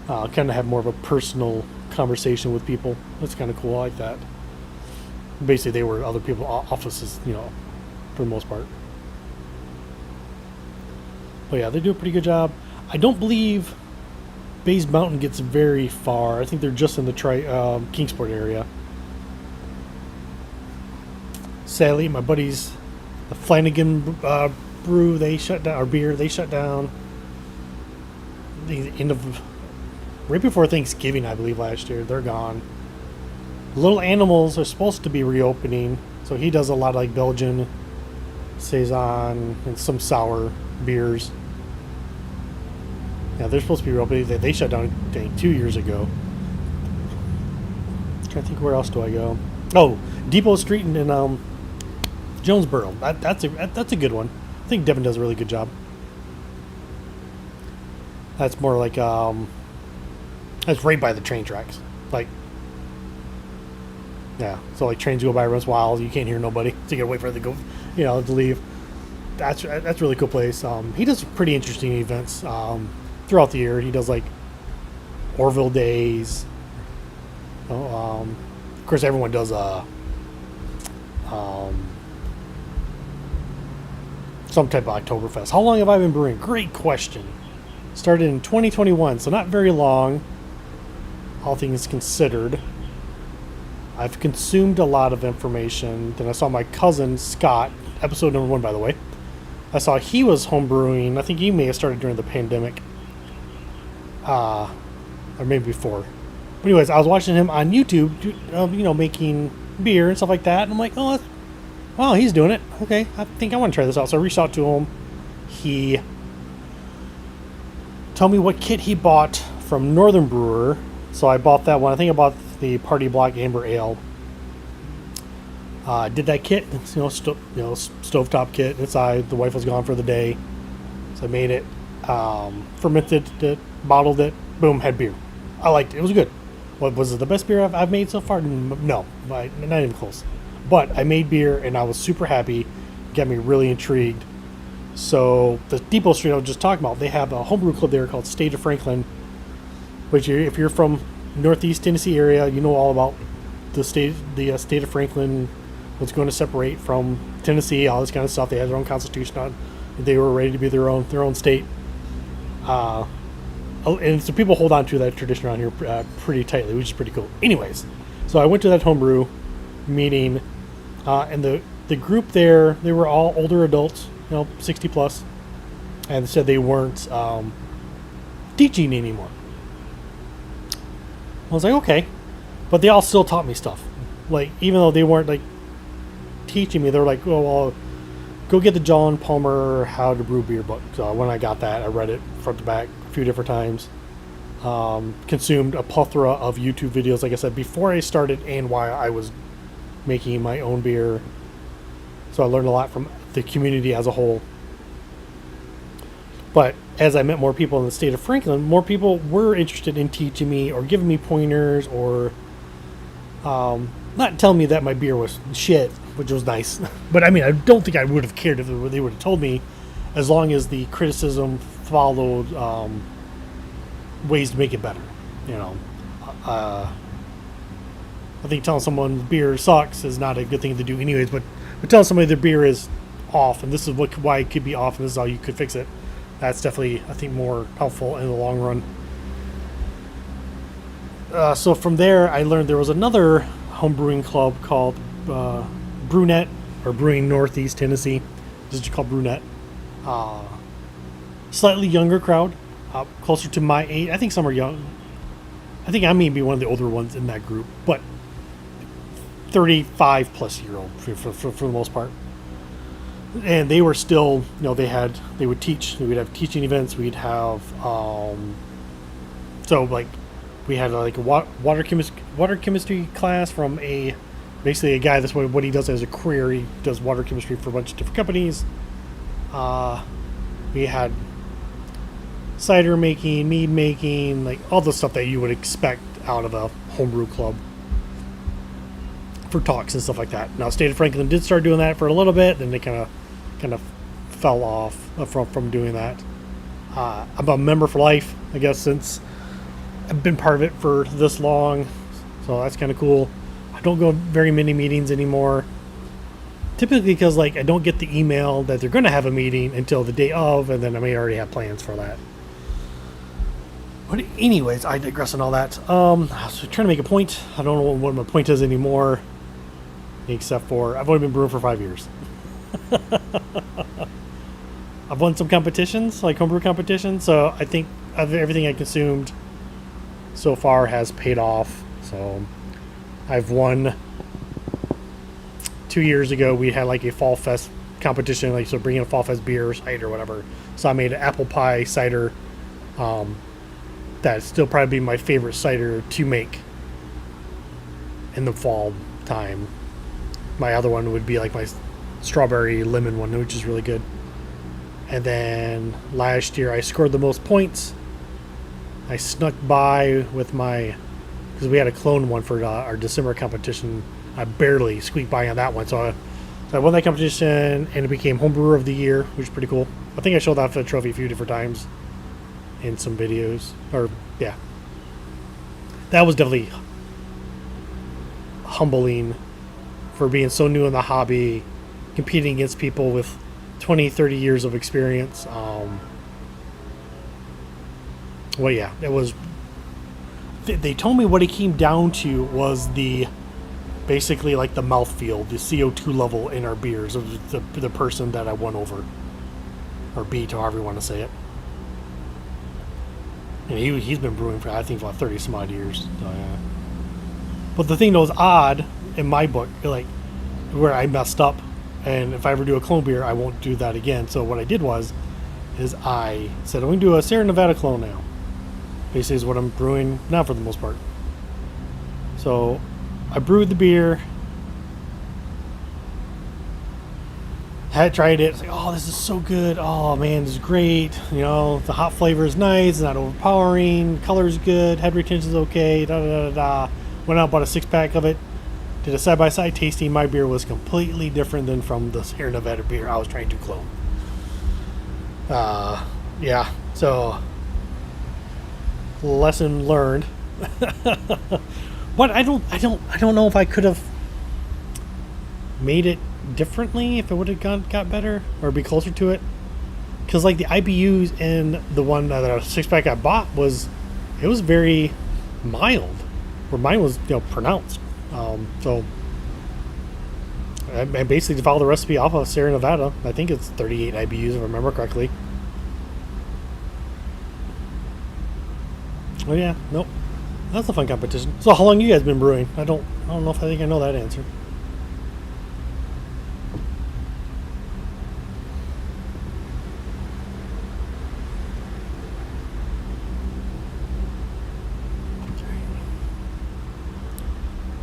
Speaker 1: kind of have more of a personal conversation with people. That's kind of cool. I like that. Basically, they were other people's offices, you know, for the most part. But yeah, they do a pretty good job. I don't believe Bays Mountain gets very far. I think they're just in the Kingsport area. Sadly, my buddies, the Flanagan Brew, they shut down. Or beer, they shut down. The end of right before Thanksgiving, I believe, last year. They're gone. Little Animals are supposed to be reopening, so he does a lot of like Belgian saison and some sour beers. Yeah, they're supposed to be reopening. They shut down, I think, 2 years ago. I'm trying to think, where else do I go? Oh, Depot Street in Jonesboro. That's a good one. I think Devin does a really good job. That's more like that's right by the train tracks. Like, yeah, so like trains go by once in a while, you can't hear nobody, so you gotta wait for it to go, you know, to leave. That's a really cool place. He does pretty interesting events throughout the year. He does like Orville Days. Of course, everyone does some type of Oktoberfest. How long have I been brewing? Great question. Started in 2021, so not very long, all things considered. I've consumed a lot of information. Then I saw my cousin, Scott, episode number 1, by the way. I saw he was homebrewing. I think he may have started during the pandemic. Or maybe before. But anyways, I was watching him on YouTube, you know, making beer and stuff like that. And I'm like, oh, wow, he's doing it. Okay, I think I want to try this out. So I reached out to him. He told me what kit he bought from Northern Brewer. So I bought that one. I think I bought the Party Block Amber Ale. Did that kit, you know, stovetop kit inside. The wife was gone for the day, so I made it, fermented it, bottled it, boom, had beer. I liked it. It was good. What was it, the best beer I've made so far? No, not even close. But I made beer and I was super happy. Got me really intrigued. So the Depot Street I was just talking about, they have a homebrew club there called State of Franklin, which if you're from Northeast Tennessee area, you know all about the state of Franklin, what's going to separate from Tennessee, all this kind of stuff. They had their own constitution. They were ready to be their own state. And so people hold on to that tradition around here pretty tightly, which is pretty cool. Anyways, so I went to that homebrew meeting, and the group there, they were all older adults, you know, 60 plus, and said they weren't teaching anymore. I was like, okay, but they all still taught me stuff. Like, even though they weren't like teaching me, they were like, oh, well, go get the John Palmer How to Brew Beer book. So when I got that, I read it front to back a few different times. Consumed a plethora of YouTube videos, like I said, before I started and while I was making my own beer. So I learned a lot from the community as a whole. But as I met more people in the state of Franklin, more people were interested in teaching me or giving me pointers or not telling me that my beer was shit, which was nice. But I mean, I don't think I would have cared if they would have told me, as long as the criticism followed ways to make it better. You know, I think telling someone beer sucks is not a good thing to do anyways, but telling somebody their beer is off and this is why it could be off and this is how you could fix it, that's definitely, I think, more helpful in the long run. So from there, I learned there was another homebrewing club called Brewnet, or Brewing Northeast Tennessee. This is called Brewnet. Slightly younger crowd, closer to my age. I think some are young. I think I may be one of the older ones in that group, but 35 plus year old for the most part. And they were still, they would teach. We'd have teaching events. We'd have, so like, we had like a water chemistry class from basically a guy. That's what he does as a career. He does water chemistry for a bunch of different companies. We had cider making, mead making, like all the stuff that you would expect out of a homebrew club for talks and stuff like that. Now, State of Franklin did start doing that for a little bit, then they kind of fell off from doing that. I'm a member for life, I guess, since I've been part of it for this long, so that's kind of cool. I don't go very many meetings anymore, typically because like I don't get the email that they're going to have a meeting until the day of, and then I may already have plans for that. But anyways, I digress on all that. I was trying to make a point. I don't know what my point is anymore, except for I've only been brewing for 5 years. I've won some competitions, like homebrew competitions, so I think everything I consumed so far has paid off. So I've won 2 years ago. We had like a fall fest competition, like so bringing a fall fest beer, cider, or whatever. So I made an apple pie cider. That'd still probably be my favorite cider to make in the fall time. My other one would be like my strawberry lemon one, which is really good. And then last year I scored the most points. I snuck by with because we had a clone one for our December competition. I barely squeaked by on that one. So I won that competition and it became Homebrewer of the Year, which is pretty cool. I think I showed off the trophy a few different times in some videos. Yeah. That was definitely humbling for being so new in the hobby, competing against people with 20, 30 years of experience. Well, yeah, it was. They told me what it came down to was basically like the mouthfeel, the CO2 level in our beers of the person that I won over, or beat, however you want to say it. And he's been brewing for, I think, about 30 some odd years. So, yeah. But the thing that was odd in my book, like where I messed up, and if I ever do a clone beer, I won't do that again. So what I did is I said, I'm going to do a Sierra Nevada clone now. Basically is what I'm brewing now for the most part. So I brewed the beer. Had tried it. It's like, oh, this is so good. Oh, man, this is great. The hop flavor is nice. It's not overpowering. Color's good. Head retention's okay. Went out, bought a 6-pack of it. Did a side-by-side tasting. My beer was completely different than from the Sierra Nevada beer I was trying to clone. Yeah. So, lesson learned. But I don't know if I could have made it differently if it would have got better or be closer to it, because like the IBUs in the one that a 6-pack I bought was very mild, where mine was pronounced. So I basically followed the recipe off of Sierra Nevada. I think it's 38 IBUs if I remember correctly. Oh yeah, nope, that's a fun competition. So how long you guys been brewing? I don't know if I know that answer.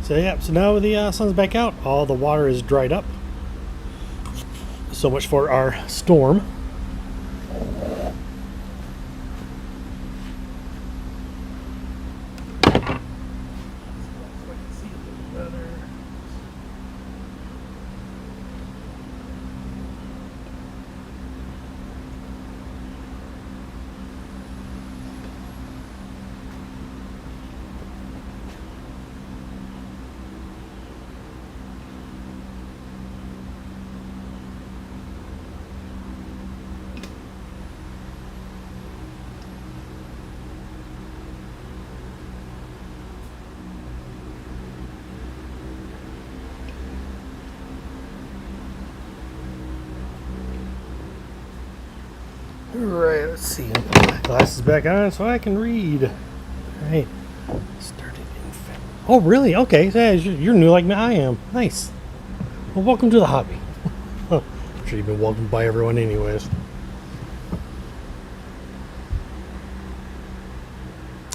Speaker 1: So yeah, so now the sun's back out. All the water is dried up. So much for our storm. Alright, let's see. Glasses back on so I can read. Alright. Started in February. Oh, really? Okay, so yeah, you're new like me. I am. Nice. Well, welcome to the hobby. I'm sure you've been welcomed by everyone anyways.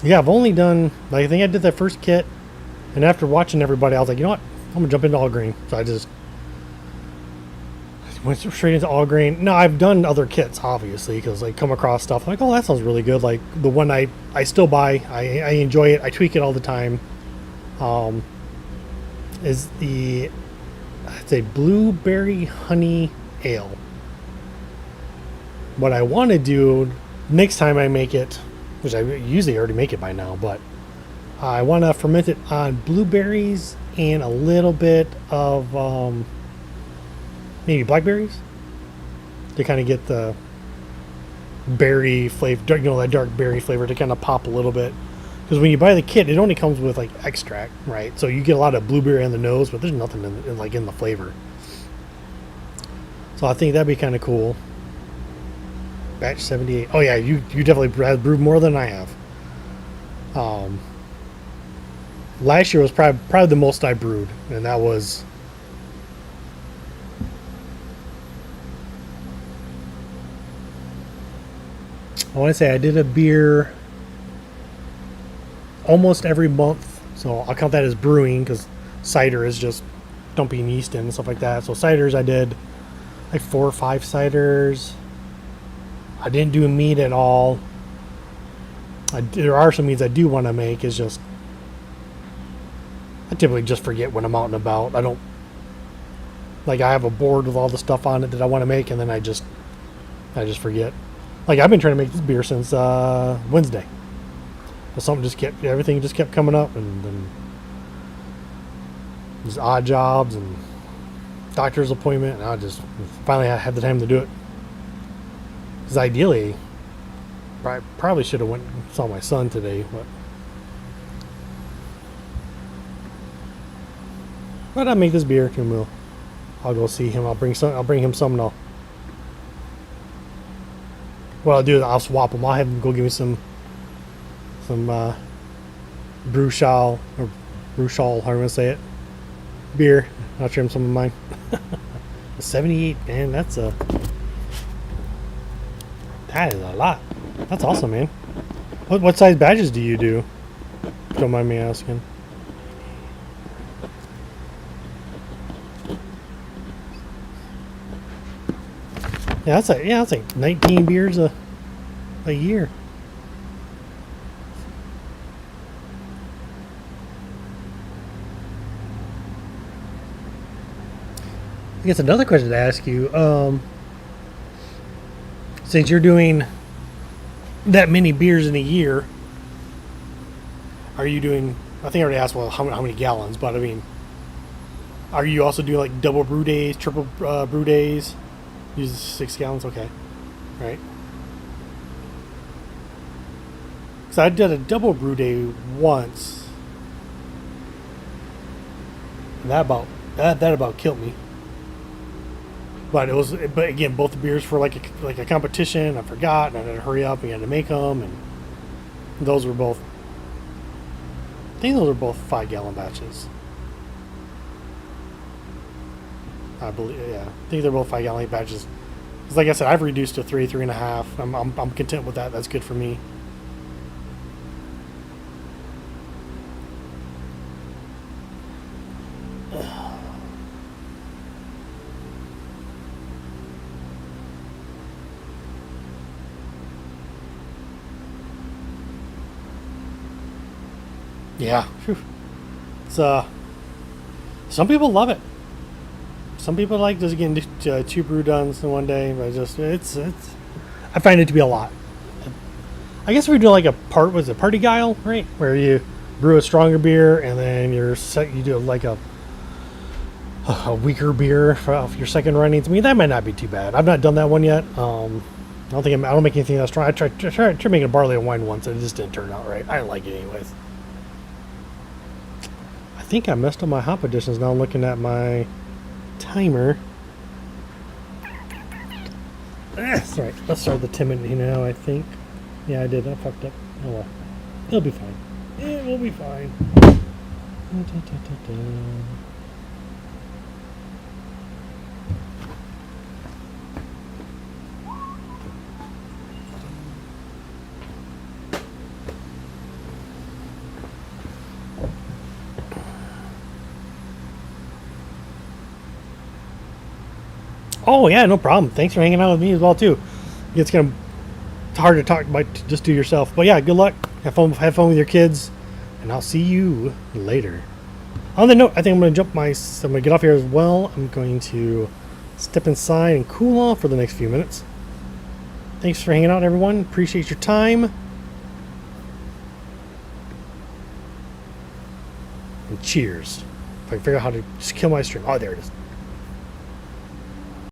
Speaker 1: Yeah, I've only done, like, I think I did that first kit, and after watching everybody, I was like, you know what? I'm going to jump into all grain. So I just went straight into all grain. No, I've done other kits, obviously, because I come across stuff like, oh, that sounds really good. Like the one I still buy, I enjoy it, I tweak it all the time, is it's a blueberry honey ale. What I want to do next time I make it, which I usually already make it by now, but I want to ferment it on blueberries and a little bit of maybe blackberries to kind of get the berry flavor, you know, that dark berry flavor to kind of pop a little bit. Because when you buy the kit, it only comes with like extract, right? So you get a lot of blueberry in the nose, but there's nothing in the flavor. So I think that'd be kind of cool. Batch 78. Oh yeah, you definitely have brewed more than I have. Last year was probably the most I brewed, and that was I want to say I did a beer almost every month, so I'll count that as brewing because cider is just dumping yeast in and stuff like that. So ciders, I did like 4 or 5 ciders. I didn't do meat at all. There are some meats I do want to make. It's just I typically just forget when I'm out and about. I don't like I have a board with all the stuff on it that I want to make, and then I just forget. Like I've been trying to make this beer since Wednesday. But everything just kept coming up, and then these odd jobs and doctor's appointment, and I just finally had the time to do it. Because ideally, I probably should have went and saw my son today, but I'll make this beer too. I'll go see him. I'll bring him some, and what I'll do is I'll swap him. I'll have him go give me some Brew, however you want to say it, beer. I'll trim some of mine. 78, man, that is a lot. That's awesome, man. What size batches do you do? Don't mind me asking. Yeah, that's like 19 beers a year. I guess another question to ask you, since you're doing that many beers in a year, are you doing, I think I already asked, well, how many gallons, but I mean, are you also doing like double brew days, triple brew days? Use 6 gallons, okay, right? So I did a double brew day once, and that about killed me. But again, both the beers for like a competition. I forgot, and I had to hurry up. We had to make them, and those were both. I think those were both 5-gallon batches. I believe, yeah. I think they're both 5-gallon batches. Because, like I said, I've reduced to 3.5. I'm content with that. That's good for me. Yeah. Whew. It's some people love it. Some people like just getting 2 brew duns in one day, but it's I find it to be a lot. I guess if we do like a party guile, right? Where you brew a stronger beer and then you do like a weaker beer for your second runnings. I mean, that might not be too bad. I've not done that one yet. I don't make anything that strong. I tried making a barley wine once, and it just didn't turn out right. I didn't like it anyways. I think I messed up my hop additions. Now I'm looking at my timer. That's right. Let's start the timid now, I think. Yeah, I did. I fucked up. Oh well. It'll be fine. We'll be fine. Oh yeah, no problem. Thanks for hanging out with me as well too. It's hard to talk about, just do yourself. But yeah, good luck. Have fun with your kids, and I'll see you later. On the note, I think I'm going to I'm going to get off here as well. I'm going to step inside and cool off for the next few minutes. Thanks for hanging out, everyone. Appreciate your time. And cheers. If I can figure out how to just kill my stream. Oh, there it is.